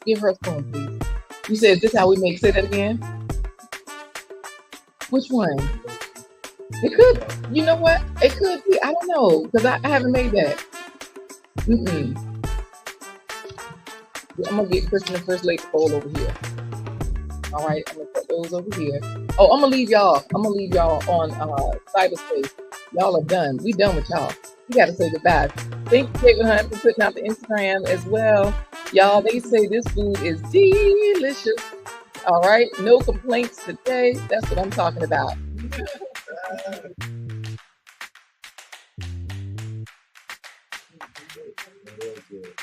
Give her a spoon, please. You said, is this how we make, say that again? Which one? It could. You know what? It could be. I don't know because I haven't made that. Mm-mm. I'm gonna get Kristen and First Lady bowl over here. All right, I'm gonna put those over here. Oh, I'm gonna leave y'all on cyberspace. Y'all are done. We done with y'all. We gotta say goodbye. Thank you, David Hunt, for putting out the Instagram as well. Y'all, they say this food is delicious. All right, no complaints today. That's what I'm talking about. Real good.